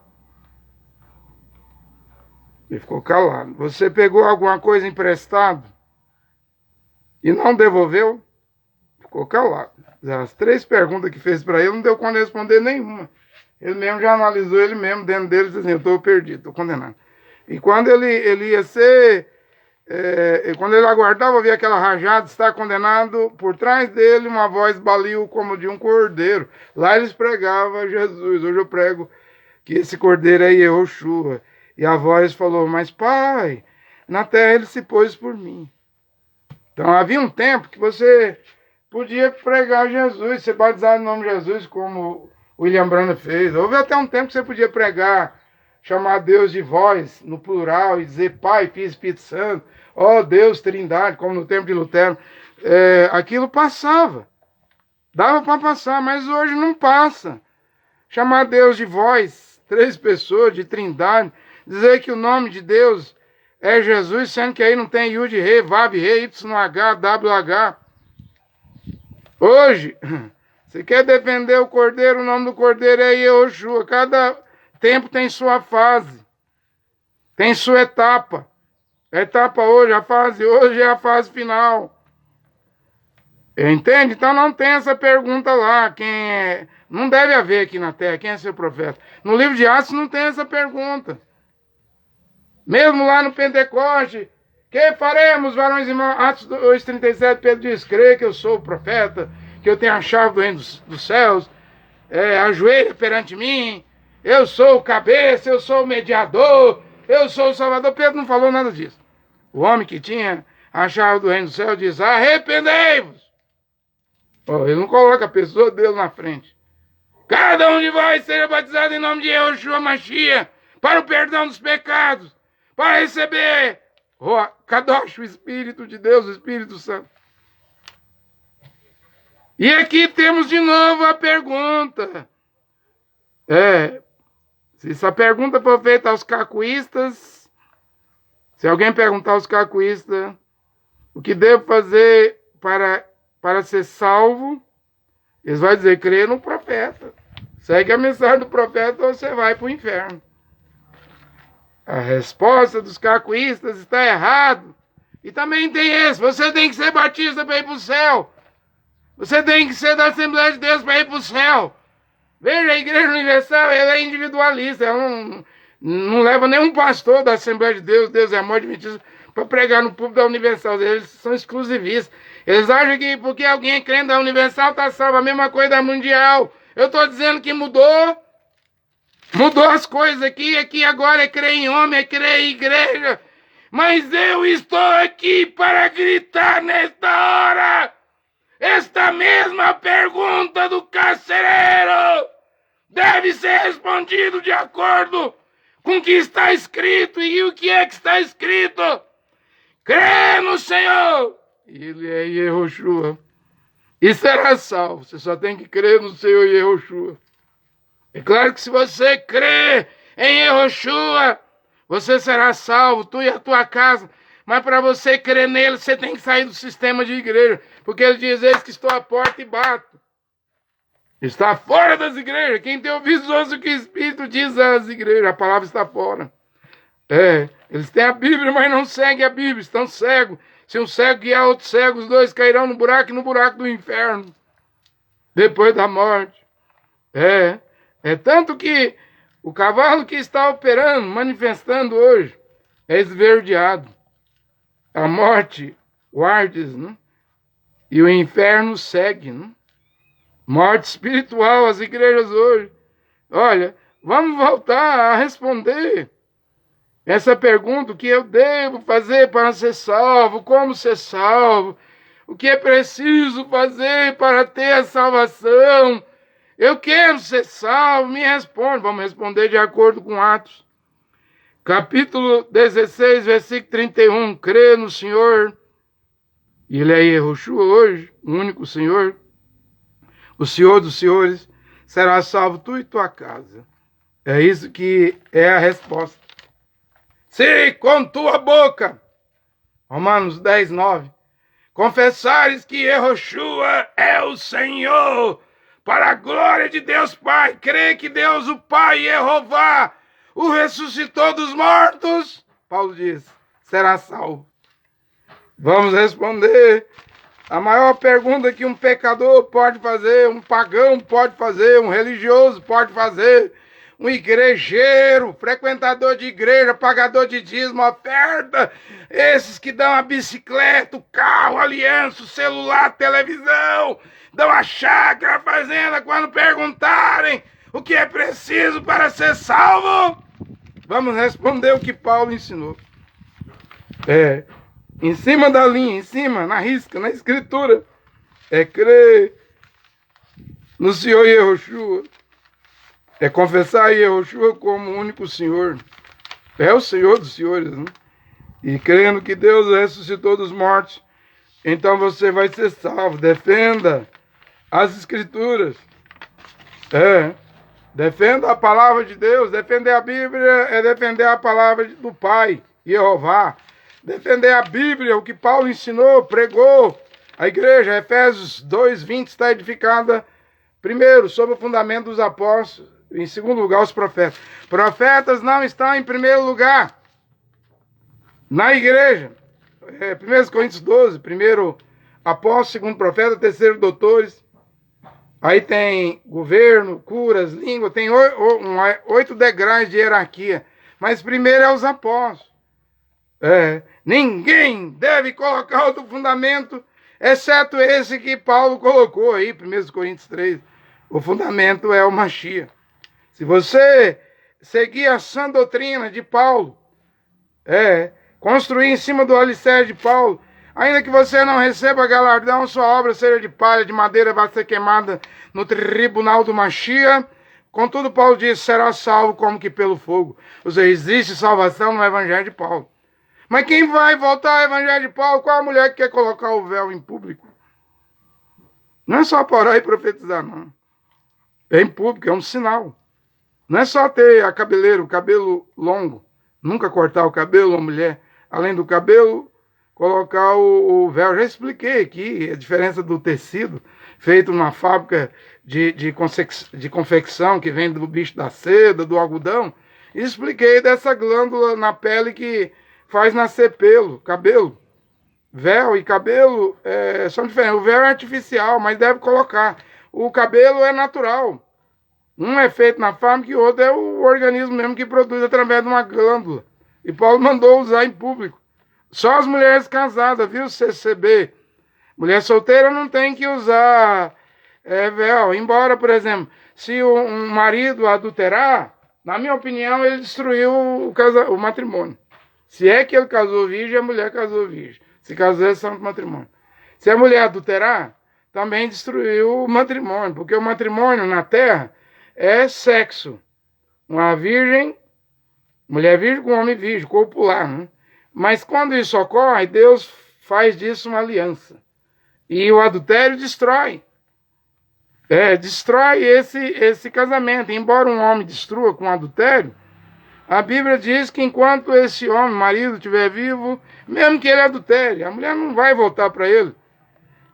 Ele ficou calado. Você pegou alguma coisa emprestado e não devolveu? Ficou calado. As 3 perguntas que fez para ele, não deu conta de responder nenhuma. Ele mesmo já analisou ele mesmo dentro dele, dizendo: eu estou perdido, estou condenado. E quando ele ia ser quando ele aguardava, havia aquela rajada, está condenado. Por trás dele, uma voz baliu como de um cordeiro. Lá eles pregavam Jesus. Hoje eu prego que esse cordeiro é Yehoshua. E a voz falou, mas pai, na terra ele se pôs por mim. Então havia um tempo que você podia pregar Jesus, ser batizado em nome de Jesus, como o William Branham fez. Houve até um tempo que você podia pregar, chamar Deus de vós, no plural, e dizer Pai, Filho e Espírito Santo, ó Deus, Trindade, como no tempo de Lutero. Aquilo passava. Dava para passar, mas hoje não passa. Chamar Deus de vós, 3 pessoas, de Trindade, dizer que o nome de Deus é Jesus, sendo que aí não tem Yud Rei, Vav Rei, YH, WH. Hoje, você quer defender o cordeiro, o nome do cordeiro é Yehoshua. Cada tempo tem sua fase, tem sua etapa. A etapa hoje, a fase hoje é a fase final. Entende? Então não tem essa pergunta lá, quem é... Não deve haver aqui na terra, quem é seu profeta. No livro de Atos não tem essa pergunta. Mesmo lá no Pentecoste, que faremos, varões e irmãos? Atos 2,37, Pedro diz, crê que eu sou o profeta, que eu tenho a chave do reino dos céus, ajoelha perante mim, eu sou o cabeça, eu sou o mediador, eu sou o salvador. Pedro não falou nada disso. O homem que tinha a chave do reino dos céus diz, arrependei-vos. Ele não coloca a pessoa dele na frente. Cada um de vós seja batizado em nome de Yehoshua Mashiach, para o perdão dos pecados, para receber Kadosh, o Espírito de Deus, o Espírito Santo. E aqui temos de novo a pergunta. Se essa pergunta for feita aos cacuístas, se alguém perguntar aos cacuístas o que devo fazer para ser salvo, eles vão dizer, crê no profeta. Segue a mensagem do profeta ou você vai para o inferno. A resposta dos cacuístas está errado. E também tem esse, você tem que ser batista para ir para o céu. Você tem que ser da Assembleia de Deus para ir para o céu. Veja, a Igreja Universal, ela é individualista, ela não leva nenhum pastor da Assembleia de Deus, Deus é amor adventista, para pregar no público da Universal. Eles são exclusivistas. Eles acham que porque alguém é crente da Universal está salvo, a mesma coisa da Mundial. Eu estou dizendo que mudou as coisas aqui agora é crer em homem, é crer em igreja. Mas eu estou aqui para gritar nesta hora, esta mesma pergunta do carcereiro deve ser respondido de acordo com o que está escrito. E o que é que está escrito? Crê no Senhor, Ele é Yehoshua, e será salvo. Você só tem que crer no Senhor Yehoshua. É claro que se você crê em Yehoshua, você será salvo, tu e a tua casa. Mas para você crer nele, você tem que sair do sistema de igreja. Porque ele diz, eis que estou à porta e bato. Está fora das igrejas. Quem tem ouvido, ouça o que o Espírito diz às igrejas. A palavra está fora. Eles têm a Bíblia, mas não seguem a Bíblia. Estão cegos. Se um cego guiar outro cego, os dois cairão no buraco e no buraco do inferno. Depois da morte. Tanto que o cavalo que está operando, manifestando hoje, é esverdeado. A morte, o Hades, né? E o inferno segue. Né? Morte espiritual, as igrejas hoje. Olha, vamos voltar a responder essa pergunta, o que eu devo fazer para ser salvo, como ser salvo, o que é preciso fazer para ter a salvação. Eu quero ser salvo, me responde. Vamos responder de acordo com Atos. Capítulo 16, versículo 31. Crê no Senhor. Ele é Yehoshua hoje, o único Senhor. O Senhor dos senhores. Será salvo tu e tua casa. É isso que é a resposta. Se com tua boca, Romanos 10, 9, confessares que Yehoshua é o Senhor, para a glória de Deus Pai, crê que Deus o Pai, Jeová, o ressuscitou dos mortos, Paulo diz, será salvo. Vamos responder a maior pergunta que um pecador pode fazer, um pagão pode fazer, um religioso pode fazer, um igrejeiro, frequentador de igreja, pagador de dízimo, oferta, esses que dão a bicicleta, o carro, aliança, o celular, televisão, dão a chácara, a fazenda, quando perguntarem o que é preciso para ser salvo, vamos responder o que Paulo ensinou. Em cima da linha, em cima, na risca, na escritura, é crer no Senhor Yehoshua, é confessar Yehoshua como o único Senhor, é o Senhor dos senhores, né? E crendo que Deus ressuscitou dos mortos, então você vai ser salvo. Defenda as escrituras, defenda a palavra de Deus. Defender a Bíblia é defender a palavra do Pai, Jeová. Defender a Bíblia, o que Paulo ensinou, pregou. A igreja, Efésios 2:20, está edificada, primeiro, sobre o fundamento dos apóstolos. Em segundo lugar, os profetas. Profetas não estão em primeiro lugar na igreja. 1 Coríntios 12, primeiro apóstolo, segundo profeta, terceiro doutores. Aí tem governo, curas, língua, tem 8 degraus de hierarquia. Mas primeiro é os apóstolos. Ninguém deve colocar outro fundamento, exceto esse que Paulo colocou aí, 1 Coríntios 3. O fundamento é o Mashiach. Se você seguir a sã doutrina de Paulo, construir em cima do alicerce de Paulo, ainda que você não receba galardão, sua obra seja de palha, de madeira, vai ser queimada no tribunal do Mashiach. Contudo, Paulo diz, será salvo como que pelo fogo. Ou seja, existe salvação no evangelho de Paulo. Mas quem vai voltar ao evangelho de Paulo? Qual a mulher que quer colocar o véu em público? Não é só parar e profetizar, não. É em público, é um sinal. Não é só ter a cabeleira, o cabelo longo, nunca cortar o cabelo, a mulher, além do cabelo, colocar o véu. Já expliquei aqui a diferença do tecido feito numa fábrica de confecção que vem do bicho da seda, do algodão. E expliquei dessa glândula na pele que faz nascer pelo, cabelo. Véu e cabelo são diferentes. O véu é artificial, mas deve colocar. O cabelo é natural. Um é feito na fábrica e o outro é o organismo mesmo que produz através de uma glândula. E Paulo mandou usar em público. Só as mulheres casadas, viu, CCB? Mulher solteira não tem que usar véu. Embora, por exemplo, se um marido adulterar, na minha opinião, ele destruiu o matrimônio. Se é que ele casou virgem, a mulher casou virgem. Se casou, é santo matrimônio. Se a mulher adulterar, também destruiu o matrimônio. Porque o matrimônio na terra é sexo. Uma virgem, mulher virgem com homem virgem, copular, né? Mas quando isso ocorre, Deus faz disso uma aliança. E o adultério destrói. Destrói esse casamento. Embora um homem destrua com adultério, a Bíblia diz que enquanto esse homem, marido, estiver vivo, mesmo que ele adultere, a mulher não vai voltar para ele.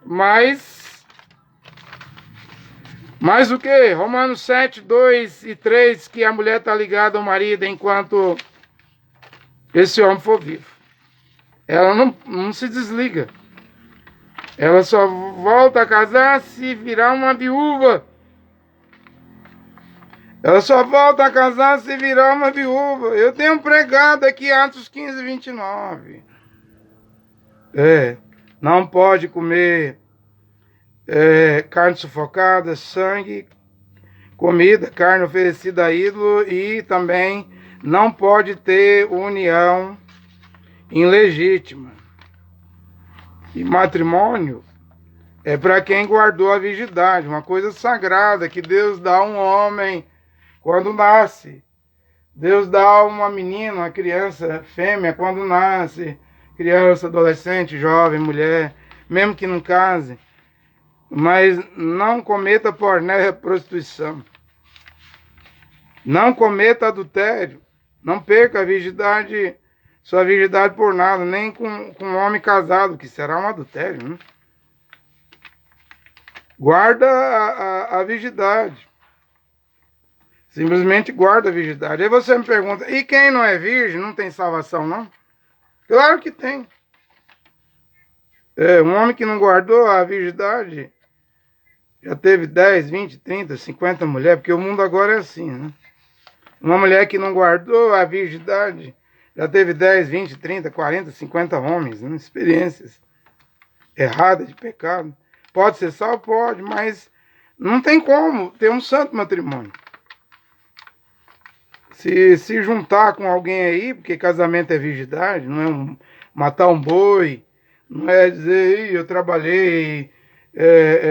Mas o que? Romanos 7, 2 e 3, que a mulher está ligada ao marido enquanto esse homem for vivo. Ela não se desliga. Ela só volta a casar se virar uma viúva. Ela só volta a casar se virar uma viúva. Eu tenho pregado aqui Atos 15, 29. Não pode comer carne sufocada, sangue, comida, carne oferecida a ídolo, e também não pode ter união ilegítima. E matrimônio é para quem guardou a virgindade, uma coisa sagrada que Deus dá a um homem quando nasce. Deus dá a uma menina, uma criança fêmea quando nasce, criança, adolescente, jovem, mulher, mesmo que não case. Mas não cometa pornéia, prostituição. Não cometa adultério. Não perca a virgindade, sua virgindade por nada, nem com um homem casado, que será um adultério, né? Guarda a virgindade. Simplesmente guarda a virgindade. Aí você me pergunta, e quem não é virgem não tem salvação, não? Claro que tem. Um homem que não guardou a virgindade já teve 10, 20, 30, 50 mulheres, porque o mundo agora é assim, né? Uma mulher que não guardou a virgindade já teve 10, 20, 30, 40, 50 homens, né? Experiências erradas de pecado. Pode ser salvo? Pode, mas não tem como ter um santo matrimônio. Se juntar com alguém aí, porque casamento é virgindade, não é matar um boi, não é dizer, eu trabalhei,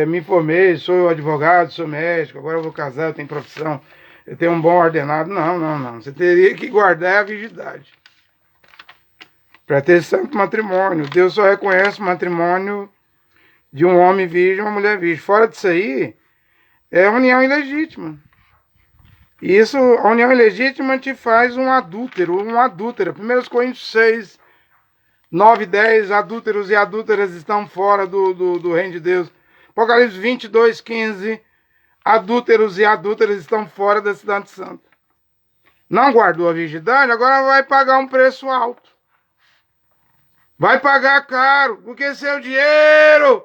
me formei, sou advogado, sou médico, agora eu vou casar, eu tenho profissão, eu tenho um bom ordenado. Não. Você teria que guardar a virgindade para ter santo matrimônio. Deus só reconhece o matrimônio de um homem virgem e uma mulher virgem. Fora disso aí, é união ilegítima. Isso, a união ilegítima te faz um adúltero, uma adúltera. 1 Coríntios 6, 9 e 10, adúlteros e adúlteras estão fora do reino de Deus. Apocalipse 22, 15, adúlteros e adúlteras estão fora da cidade santa. Não guardou a virgindade, agora vai pagar um preço alto. Vai pagar caro, porque seu dinheiro,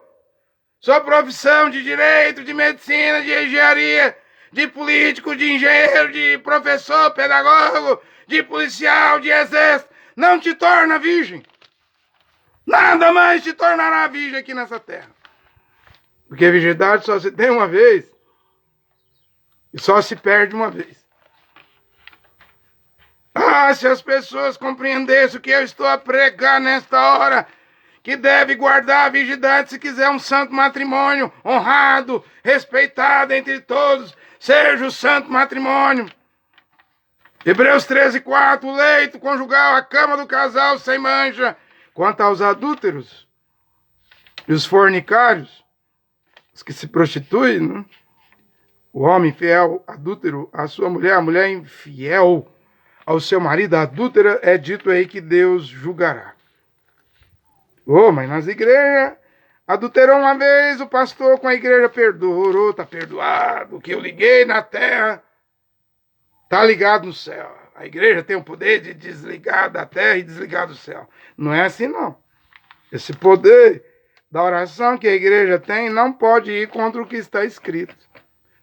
sua profissão de direito, de medicina, de engenharia, de político, de engenheiro, de professor, pedagogo, de policial, de exército, não te torna virgem. Nada mais te tornará virgem aqui nessa terra. Porque a virgindade só se tem uma vez e só se perde uma vez. Ah, se as pessoas compreendessem o que eu estou a pregar nesta hora, que deve guardar a virgindade se quiser um santo matrimônio, honrado, respeitado entre todos, seja o santo matrimônio. Hebreus 13, 4, o leito conjugal, a cama do casal sem mancha. Quanto aos adúlteros e os fornicários, os que se prostituem, né? O homem fiel, adúltero, a sua mulher, a mulher infiel ao seu marido, a adúltera, é dito aí que Deus julgará. Mas nas igrejas, adulterou uma vez, o pastor com a igreja perdoou, está perdoado, o que eu liguei na terra está ligado no céu. A igreja tem o poder de desligar da terra e desligar do céu. Não é assim, não. Esse poder da oração que a igreja tem não pode ir contra o que está escrito.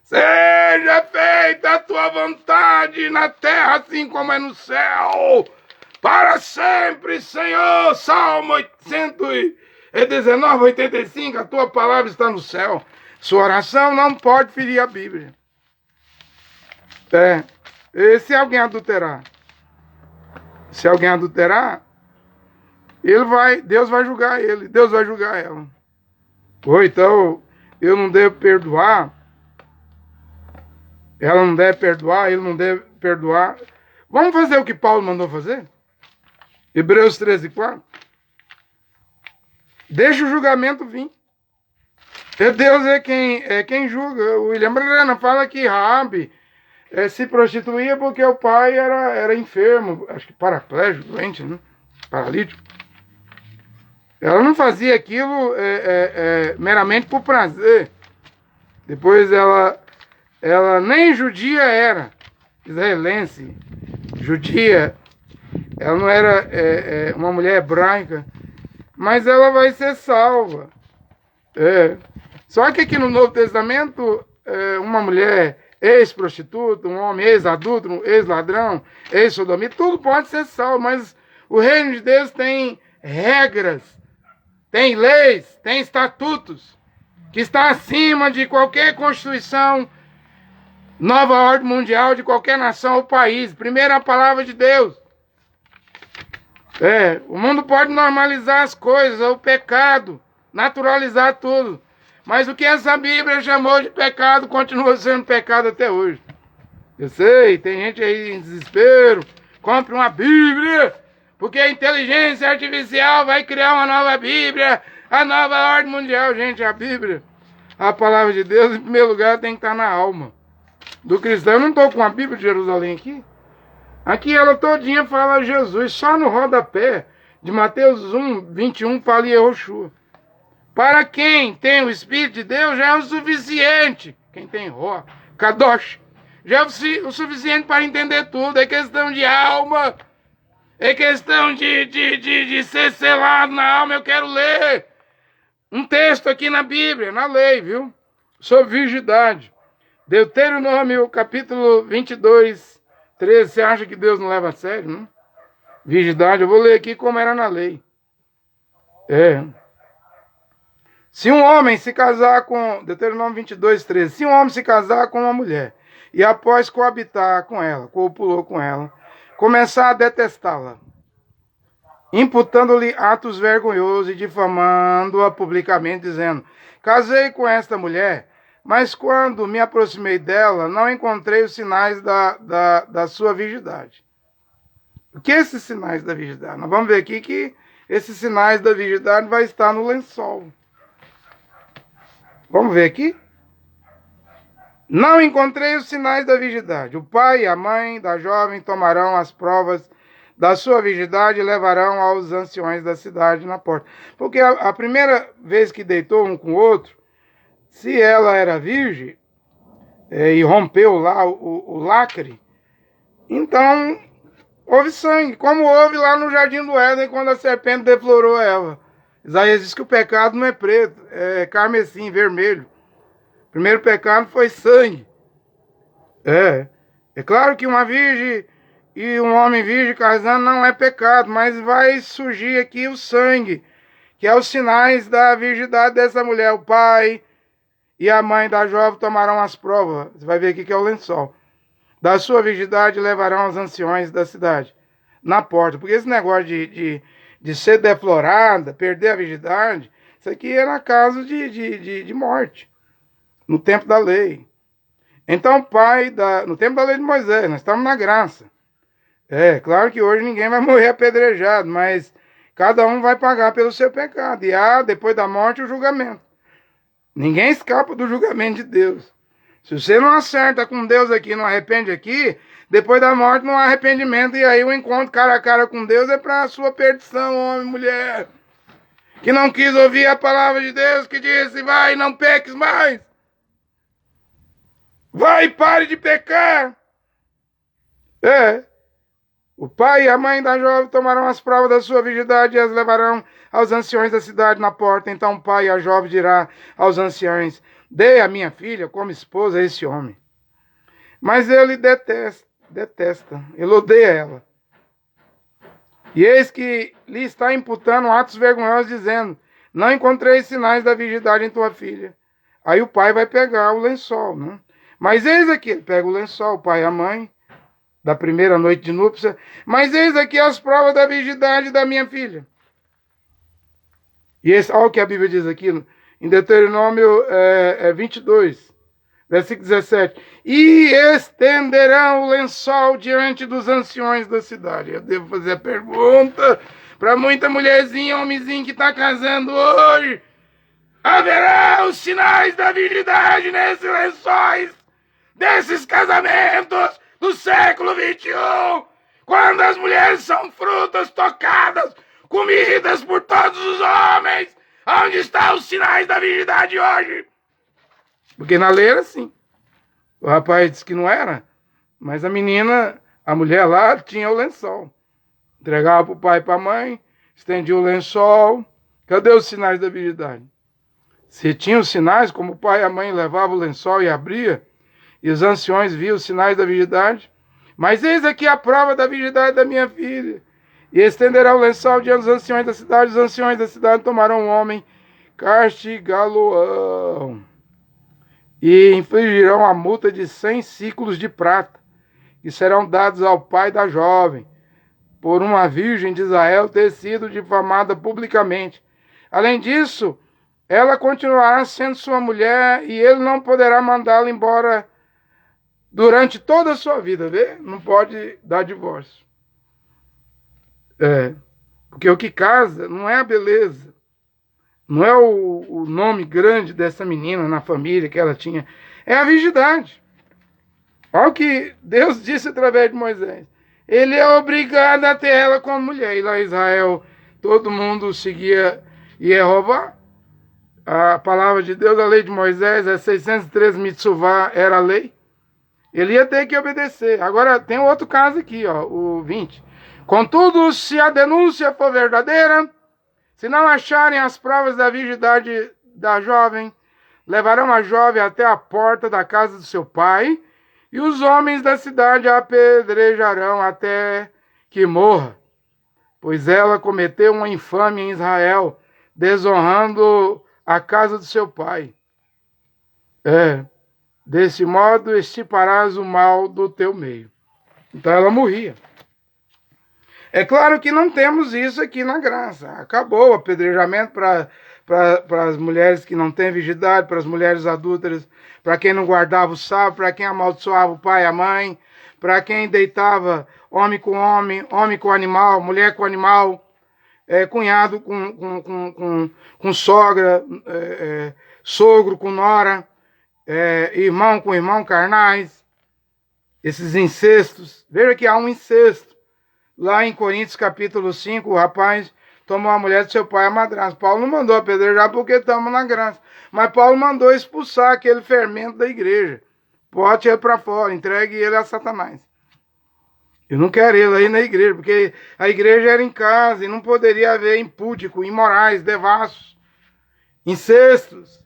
Seja feita a tua vontade na terra, assim como é no céu, para sempre, Senhor. Salmo 119, 85, a tua palavra está no céu. Sua oração não pode ferir a Bíblia. E se alguém adulterar? Se alguém adulterar, Deus vai julgar ele, Deus vai julgar ela. Ou então, eu não devo perdoar, ela não deve perdoar, ele não deve perdoar. Vamos fazer o que Paulo mandou fazer? Hebreus 13, 4. Deixa o julgamento vir. Deus é quem julga. O William Branham fala que Raabe se prostituía porque o pai era enfermo, acho que paraplégico, doente, né? Paralítico. Ela não fazia aquilo meramente por prazer. Depois ela nem judia era, israelense, judia. Ela não era uma mulher hebraica, mas ela vai ser salva. Só que aqui no Novo Testamento, uma mulher ex-prostituta, um homem ex-adúltero, ex-ladrão, ex-sodomita, tudo pode ser salvo, mas o reino de Deus tem regras, tem leis, tem estatutos, que está acima de qualquer constituição, nova ordem mundial de qualquer nação ou país. Primeiro a palavra de Deus. O mundo pode normalizar as coisas, o pecado, naturalizar tudo. Mas o que essa Bíblia chamou de pecado continua sendo pecado até hoje. Eu sei, tem gente aí em desespero, compre uma Bíblia, porque a inteligência artificial vai criar uma nova Bíblia, a nova ordem mundial. Gente, a Bíblia, a palavra de Deus, em primeiro lugar, tem que estar na alma do cristão. Eu não estou com a Bíblia de Jerusalém aqui. Aqui ela todinha fala Jesus, só no rodapé de Mateus 1, 21 fala Yehoshua. Para quem tem o Espírito de Deus já é o suficiente. Quem tem Ró, Kadosh, já é o suficiente para entender tudo. É questão de alma, é questão de ser selado na alma. Eu quero ler um texto aqui na Bíblia, na lei, viu? Sobre virgindade. Deuteronômio, capítulo 22, 13, você acha que Deus não leva a sério, não? Virgindade, eu vou ler aqui como era na lei. Se um homem se casar com, Deuteronômio 22, 13, se um homem se casar com uma mulher, e após coabitar com ela, copulou com ela, começar a detestá-la, imputando-lhe atos vergonhosos e difamando-a publicamente, dizendo, casei com esta mulher, mas quando me aproximei dela, não encontrei os sinais da sua virgindade. O que é esses sinais da virgindade? Nós vamos ver aqui que esses sinais da virgindade vai estar no lençol. Vamos ver aqui? Não encontrei os sinais da virgindade. O pai e a mãe da jovem tomarão as provas da sua virgindade e levarão aos anciões da cidade na porta. Porque a primeira vez que deitou um com o outro, se ela era virgem e rompeu lá o lacre, então houve sangue, como houve lá no Jardim do Éden quando a serpente deflorou Eva. Isaías diz que o pecado não é preto, é carmesim, vermelho. O primeiro pecado foi sangue. É claro que uma virgem e um homem virgem casando não é pecado, mas vai surgir aqui o sangue, que é os sinais da virgindade dessa mulher. O pai e a mãe da jovem tomarão as provas. Você vai ver aqui que é o lençol. Da sua virgindade levarão os anciões da cidade na porta. Porque esse negócio de ser deflorada, perder a virgindade, isso aqui era caso de morte, no tempo da lei. Então o pai, no tempo da lei de Moisés, nós estamos na graça. Claro que hoje ninguém vai morrer apedrejado, mas cada um vai pagar pelo seu pecado. E depois da morte, o julgamento. Ninguém escapa do julgamento de Deus. Se você não acerta com Deus aqui, não arrepende aqui, depois da morte não há arrependimento. E aí o encontro cara a cara com Deus é para a sua perdição, homem, mulher. Que não quis ouvir a palavra de Deus, que disse, vai, não peques mais. Vai, pare de pecar. O pai e a mãe da jovem tomarão as provas da sua virgindade e as levarão aos anciões da cidade na porta. Então o pai e a jovem dirá aos anciões, dê a minha filha como esposa a esse homem. Mas ele detesta, ele odeia ela. E eis que lhe está imputando atos vergonhosos, dizendo, não encontrei sinais da virgindade em tua filha. Aí o pai vai pegar o lençol, né? Mas eis aqui, ele pega o lençol, o pai e a mãe, da primeira noite de núpcia. Mas eis aqui as provas da virgindade da minha filha. E olha o que a Bíblia diz aqui, em Deuteronômio 22, versículo 17. E estenderão o lençol diante dos anciões da cidade. Eu devo fazer a pergunta para muita mulherzinha, homenzinho que está casando hoje. Haverá os sinais da virgindade nesses lençóis, desses casamentos do século 21, quando as mulheres são frutas tocadas, comidas por todos os homens. Onde estão os sinais da virgindade hoje? Porque na lei era assim. O rapaz disse que não era, mas a menina, a mulher lá, tinha o lençol. Entregava para o pai e para a mãe, estendia o lençol. Cadê os sinais da virgindade? Se tinha os sinais, como o pai e a mãe levavam o lençol e abria, e os anciões viam os sinais da virgindade. Mas eis aqui a prova da virgindade da minha filha. E estenderá o lençol diante dos anciões da cidade. Os anciões da cidade tomarão um homem, castigá-lo-ão, e infligirão a multa de 100 ciclos de prata, que serão dados ao pai da jovem, por uma virgem de Israel ter sido difamada publicamente. Além disso, ela continuará sendo sua mulher, e ele não poderá mandá-la embora durante toda a sua vida, vê? Não pode dar divórcio. Porque o que casa não é a beleza, não é o nome grande dessa menina na família que ela tinha, é a virgindade. Olha o que Deus disse através de Moisés. Ele é obrigado a ter ela como mulher. E lá em Israel, todo mundo seguia Jeová. A palavra de Deus, a lei de Moisés, é 613 mitzvah, era a lei. Ele ia ter que obedecer. Agora, tem outro caso aqui, o 20. Contudo, se a denúncia for verdadeira, se não acharem as provas da virgindade da jovem, levarão a jovem até a porta da casa do seu pai. e os homens da cidade a apedrejarão até que morra, pois ela cometeu uma infâmia em Israel, desonrando a casa de seu pai. Desse modo extirparás o mal do teu meio. Então ela morria. É claro que não temos isso aqui na graça. Acabou o apedrejamento para as mulheres que não têm virgindade, para as mulheres adúlteras, para quem não guardava o sábado, para quem amaldiçoava o pai e a mãe, para quem deitava homem com animal, mulher com animal, cunhado com sogra, sogro com nora, irmão com irmão carnais, esses incestos. Veja que há um incesto. Lá em Coríntios capítulo 5, o rapaz tomou a mulher de seu pai, a madrasta. Paulo não mandou apedrejar porque estamos na graça. Mas Paulo mandou expulsar aquele fermento da igreja. Bote ele para fora, entregue ele a Satanás. Eu não quero ele aí na igreja, porque a igreja era em casa e não poderia haver impúdico, imorais, devassos, incestos,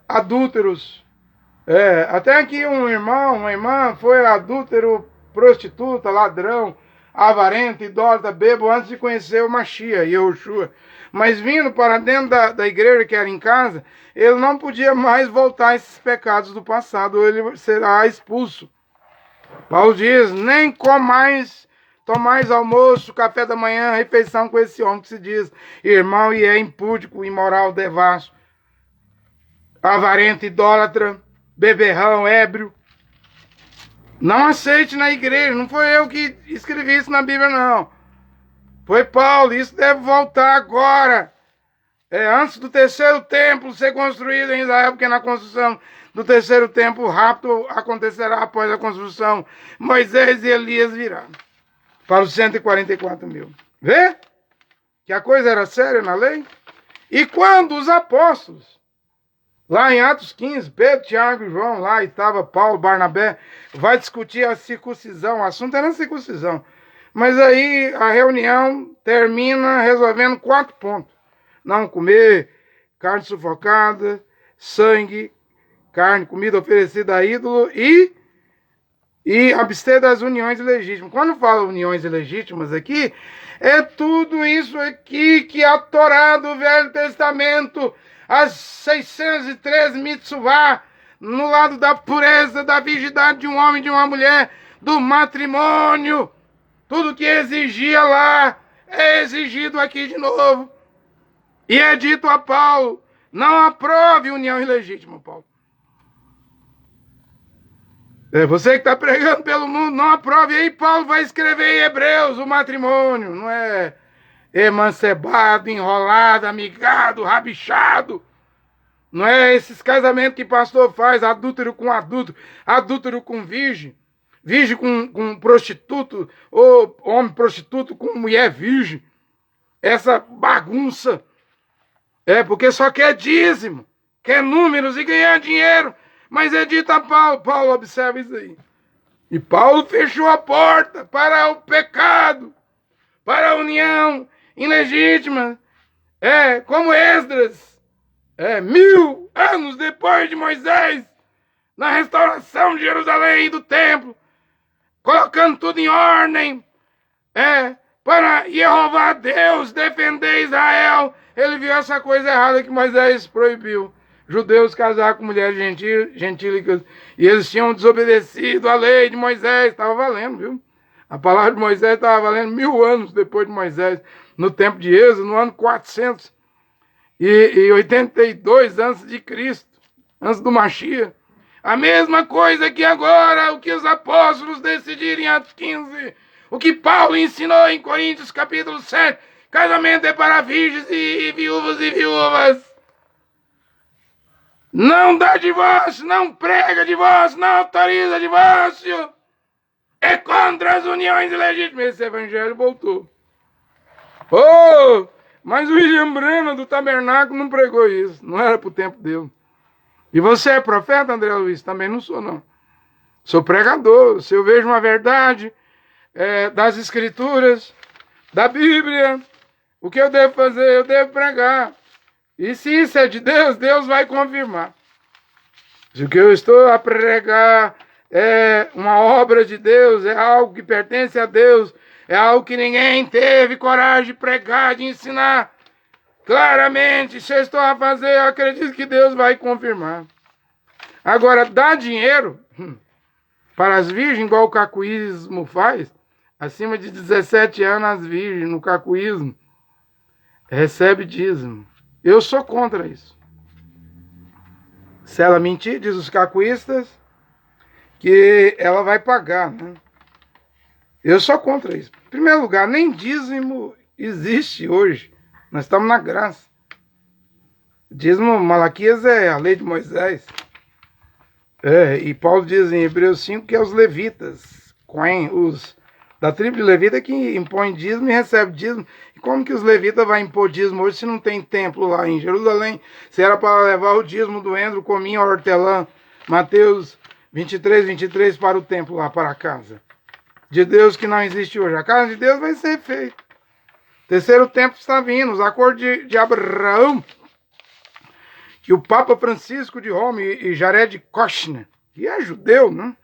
adúlteros. Até que um irmão, uma irmã foi adúltero, prostituta, ladrão, avarento, idólatra, bêbado, antes de conhecer o Machia e Yoshua. Mas vindo para dentro da igreja, que era em casa, ele não podia mais voltar a esses pecados do passado, ou ele será expulso. Paulo diz, nem tomais almoço, café da manhã, refeição com esse homem que se diz irmão e é impúdico, imoral, devasso, avarento, idólatra, beberrão, ébrio. Não aceite na igreja. Não foi eu que escrevi isso na Bíblia, não. Foi Paulo. Isso deve voltar agora. Antes do terceiro templo ser construído em Israel, porque na construção do terceiro templo o rapto acontecerá após a construção. Moisés e Elias virão para os 144 mil. Vê? Que a coisa era séria na lei. E quando os apóstolos, lá em Atos 15, Pedro, Tiago e João, lá estava Paulo, Barnabé, vai discutir a circuncisão. O assunto era a circuncisão. Mas aí a reunião termina resolvendo 4 pontos. Não comer carne sufocada, sangue, carne, comida oferecida a ídolo e abster das uniões ilegítimas. Quando fala uniões ilegítimas aqui, é tudo isso aqui que a Torá do Velho Testamento, as 613 mitzvah, no lado da pureza, da virgindade de um homem e de uma mulher, do matrimônio, tudo que exigia lá, é exigido aqui de novo. E é dito a Paulo, não aprove união ilegítima, Paulo. Você que está pregando pelo mundo, não aprove. Aí Paulo vai escrever em Hebreus o matrimônio, não é emancebado, enrolado, amigado, rabichado. Não é esses casamentos que pastor faz, adúltero com adúltero, adúltero com virgem, virgem com prostituto, ou homem prostituto com mulher virgem. Essa bagunça. Porque só quer dízimo, quer números e ganhar dinheiro. Mas é dito a Paulo, Paulo observa isso aí. E Paulo fechou a porta para o pecado, para a união ilegítima. Como Esdras, 1000 anos depois de Moisés, na restauração de Jerusalém e do templo, colocando tudo em ordem, para Jeová Deus defender Israel. Ele viu essa coisa errada que Moisés proibiu. Judeus casar com mulheres gentílicas. E eles tinham desobedecido a lei de Moisés. Estava valendo, viu? A palavra de Moisés estava valendo 1000 anos depois de Moisés. No tempo de Êxodo, no ano 482 antes de Cristo. Antes do Machia. A mesma coisa que agora, o que os apóstolos decidiram em Atos 15. O que Paulo ensinou em Coríntios capítulo 7. Casamento é para virgens e viúvas e viúvas. Não dá divórcio, não prega divórcio, não autoriza divórcio. É contra as uniões ilegítimas. Esse evangelho voltou. Mas o William Branham do Tabernáculo não pregou isso. Não era para o tempo dele. E você é profeta, André Luiz? Também não sou, não. Sou pregador. Se eu vejo uma verdade das Escrituras, da Bíblia, o que eu devo fazer? Eu devo pregar. E se isso é de Deus, Deus vai confirmar. Se o que eu estou a pregar é uma obra de Deus, é algo que pertence a Deus, é algo que ninguém teve coragem de pregar, de ensinar. Claramente, se eu estou a fazer, eu acredito que Deus vai confirmar. Agora, dar dinheiro para as virgens, igual o cacuísmo faz, acima de 17 anos, as virgens, no cacuísmo, recebe dízimo. Eu sou contra isso. Se ela mentir, diz os cacuístas, que ela vai pagar, né? Eu sou contra isso. Em primeiro lugar, nem dízimo existe hoje. Nós estamos na graça. Dízimo, Malaquias é a lei de Moisés. E Paulo diz em Hebreus 5 que é os levitas, os da tribo de levita que impõem dízimo e recebe dízimo. E como que os levitas vão impor dízimo hoje se não tem templo lá em Jerusalém? Se era para levar o dízimo do endro, cominho, hortelã, Mateus 23 para o templo lá, para a casa de Deus que não existe hoje. A casa de Deus vai ser feita. Terceiro templo está vindo, os acordos de Abraão, que o Papa Francisco de Roma e Jared Kushner, que é judeu, né?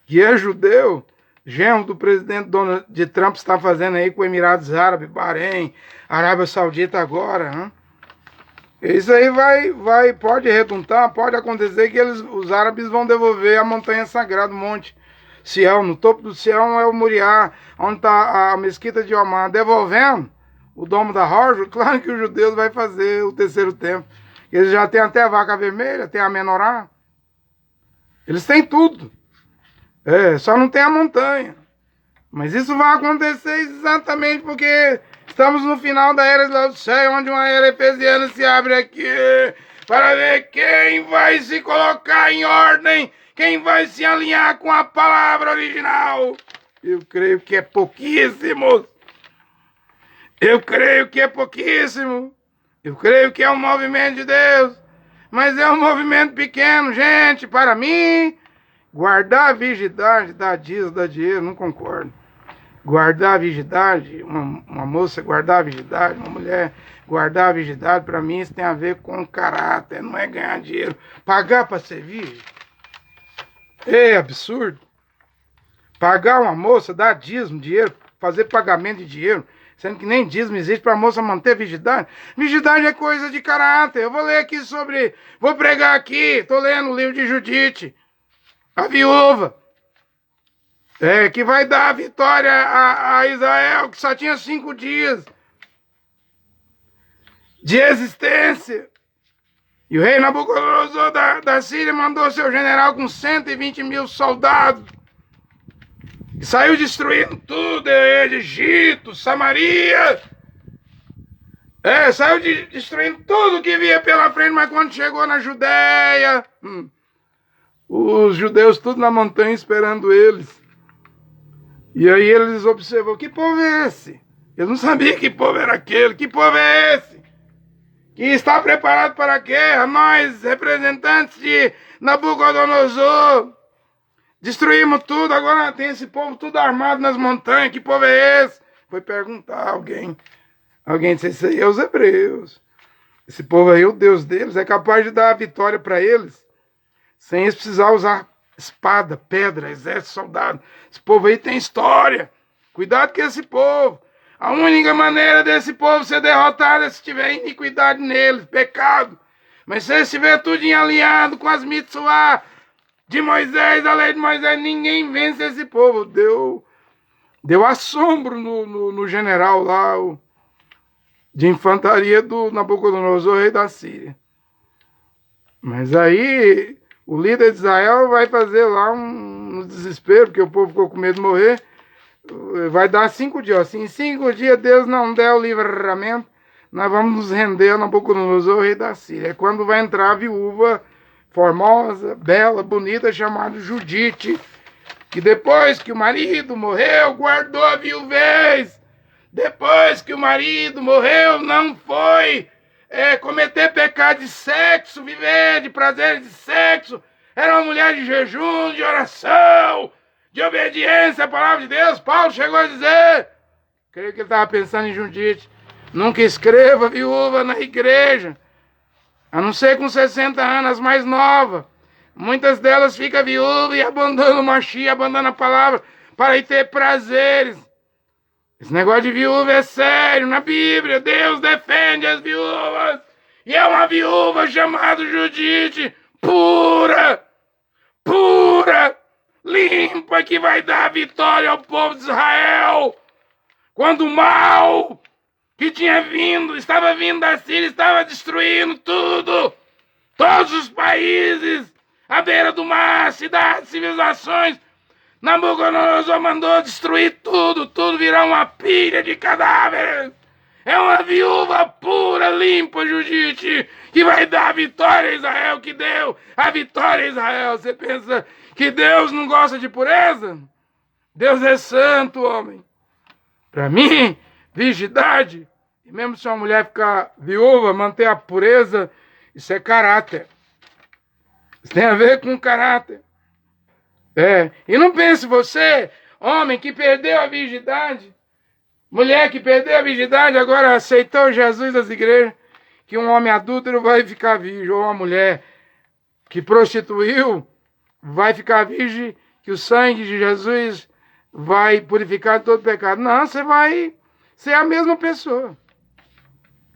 Que é judeu, genro do presidente Donald Trump, está fazendo aí com Emirados Árabes, Bahrein, Arábia Saudita agora, né? Isso aí pode redundar, pode acontecer que os árabes vão devolver a montanha sagrada, o Monte Sião. No topo do Sião é o Moriá, onde está a mesquita de Omar, devolvendo o domo da Roja. Claro que os judeus vão fazer o terceiro templo. Eles já têm até a vaca vermelha, tem a menorá. Eles têm tudo. Só não tem a montanha. Mas isso vai acontecer exatamente porque estamos no final da era de Laodiceia, onde uma era efesiana se abre aqui para ver quem vai se colocar em ordem, quem vai se alinhar com a palavra original. Eu creio que é pouquíssimo. Eu creio que é pouquíssimo. Eu creio que é um movimento de Deus. Mas é um movimento pequeno, gente. Para mim, guardar a virgindade dá dinheiro, não concordo. Guardar a virgindade, uma moça guardar a virgindade, uma mulher guardar a virgindade, para mim isso tem a ver com caráter, não é ganhar dinheiro. Pagar para ser virgem é absurdo. Pagar uma moça, dar dízimo, dinheiro, fazer pagamento de dinheiro, sendo que nem dízimo existe para a moça manter a virgindade. Virgindade é coisa de caráter. Eu vou ler aqui vou pregar aqui, estou lendo o livro de Judite, a viúva. Que vai dar a vitória a Israel, que só tinha 5 dias de existência. E o rei Nabucodonosor da Síria mandou seu general com 120 mil soldados, que saiu destruindo tudo, Egito, Samaria. Saiu destruindo tudo que via pela frente, mas quando chegou na Judéia, os judeus tudo na montanha esperando eles. E aí eles observam, que povo é esse? Eu não sabia que povo era aquele. Que povo é esse? Que está preparado para a guerra. Nós, representantes de Nabucodonosor, destruímos tudo. Agora tem esse povo tudo armado nas montanhas. Que povo é esse? Foi perguntar a alguém. Alguém disse, isso aí é os hebreus. Esse povo aí, o Deus deles, é capaz de dar a vitória para eles, sem eles precisar usar espada, pedra, exército, soldado. Esse povo aí tem história. Cuidado com esse povo. A única maneira desse povo ser derrotado é se tiver iniquidade neles, pecado. Mas se eles estiver tudo alinhado com as mitzvah de Moisés, a lei de Moisés, ninguém vence esse povo. Deu assombro no general lá, de infantaria do Nabucodonosor, rei da Síria. Mas aí o líder de Israel vai fazer lá no desespero, porque o povo ficou com medo de morrer. Vai dar 5 dias. Se em 5 dias Deus não der o livramento, nós vamos nos render a Nabucodonosor, rei da Síria. É quando vai entrar a viúva formosa, bela, bonita, chamada Judite, que depois que o marido morreu, guardou a viuvez. Depois que o marido morreu, não foi cometer pecado de sexo, viver de prazer de sexo. Era uma mulher de jejum, de oração, de obediência à palavra de Deus. Paulo chegou a dizer, creio que ele estava pensando em Judite, nunca escreva viúva na igreja, a não ser com 60 anos, as mais novas, Muitas delas ficam viúvas e abandonam o Mashiach, abandonam a palavra para ir ter prazeres. Esse negócio de viúva é sério. Na Bíblia, Deus defende as viúvas. E é uma viúva chamada Judite, pura, limpa, que vai dar vitória ao povo de Israel. Quando o mal que tinha vindo, estava vindo da Síria, estava destruindo tudo. Todos os países, à beira do mar, cidades, civilizações. Nabucodonosor mandou destruir tudo, tudo virar uma pilha de cadáveres. É uma viúva pura, limpa, Judite, que vai dar a vitória a Israel, que deu a vitória a Israel. Você pensa que Deus não gosta de pureza? Deus é santo, homem. Para mim, virgindade, e mesmo se uma mulher ficar viúva, manter a pureza, isso é caráter. Isso tem a ver com caráter. E não pense você, homem que perdeu a virgindade, mulher que perdeu a virgindade, agora aceitou Jesus das igrejas, que um homem adúltero vai ficar virgem, ou uma mulher que prostituiu vai ficar virgem, que o sangue de Jesus vai purificar todo pecado. Não, você vai ser a mesma pessoa.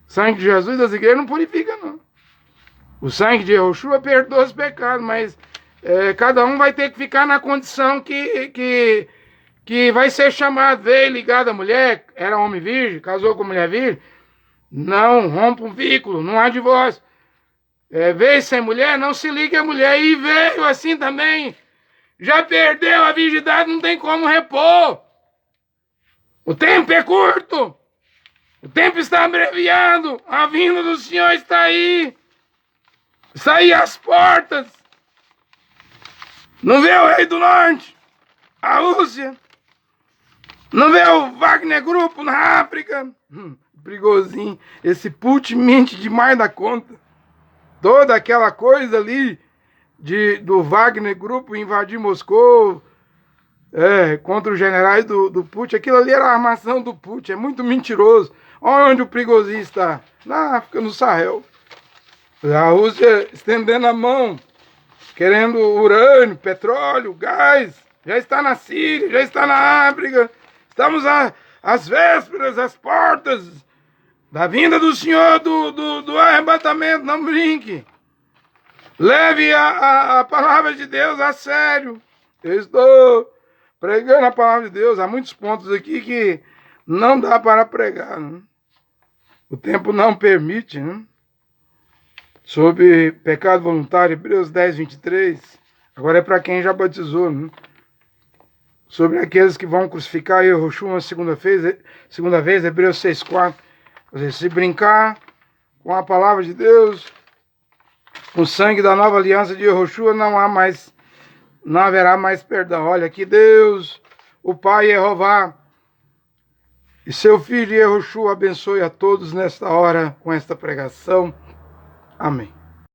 O sangue de Jesus das igrejas não purifica, não. O sangue de Yehoshua perdoa os pecados, mas cada um vai ter que ficar na condição que vai ser chamado. Veio ligado à mulher, era homem virgem, casou com mulher virgem, não rompa um vínculo, não há divórcio. Veio sem mulher, não se ligue à mulher. E veio assim também, já perdeu a virgindade, não tem como repor. O tempo é curto, o tempo está abreviado, a vinda do Senhor está aí. Está aí às portas. Não vê o Rei do Norte, a Rússia. Não vê o Wagner Grupo na África. Perigosinho. Esse Putin mente demais da conta. Toda aquela coisa ali do Wagner Grupo invadir Moscou contra os generais do Putin. Aquilo ali era a armação do Putin. É muito mentiroso. Olha onde o perigosinho está. Na África, no Sahel. A Rússia estendendo a mão, querendo urânio, petróleo, gás, já está na Síria, já está na África. Estamos às vésperas, às portas da vinda do Senhor, do arrebatamento. Não brinque. Leve a palavra de Deus a sério. Eu estou pregando a palavra de Deus. Há muitos pontos aqui que não dá para pregar, né? O tempo não permite, né? Sobre pecado voluntário, Hebreus 10, 23. Agora é para quem já batizou, né? Sobre aqueles que vão crucificar Yehoshua uma segunda vez, Hebreus 6, 4. Se brincar com a palavra de Deus, com o sangue da nova aliança de Yehoshua, não haverá mais perdão. Olha, que Deus, o Pai Jeová, e seu Filho Yehoshua abençoe a todos nesta hora com esta pregação. Amém.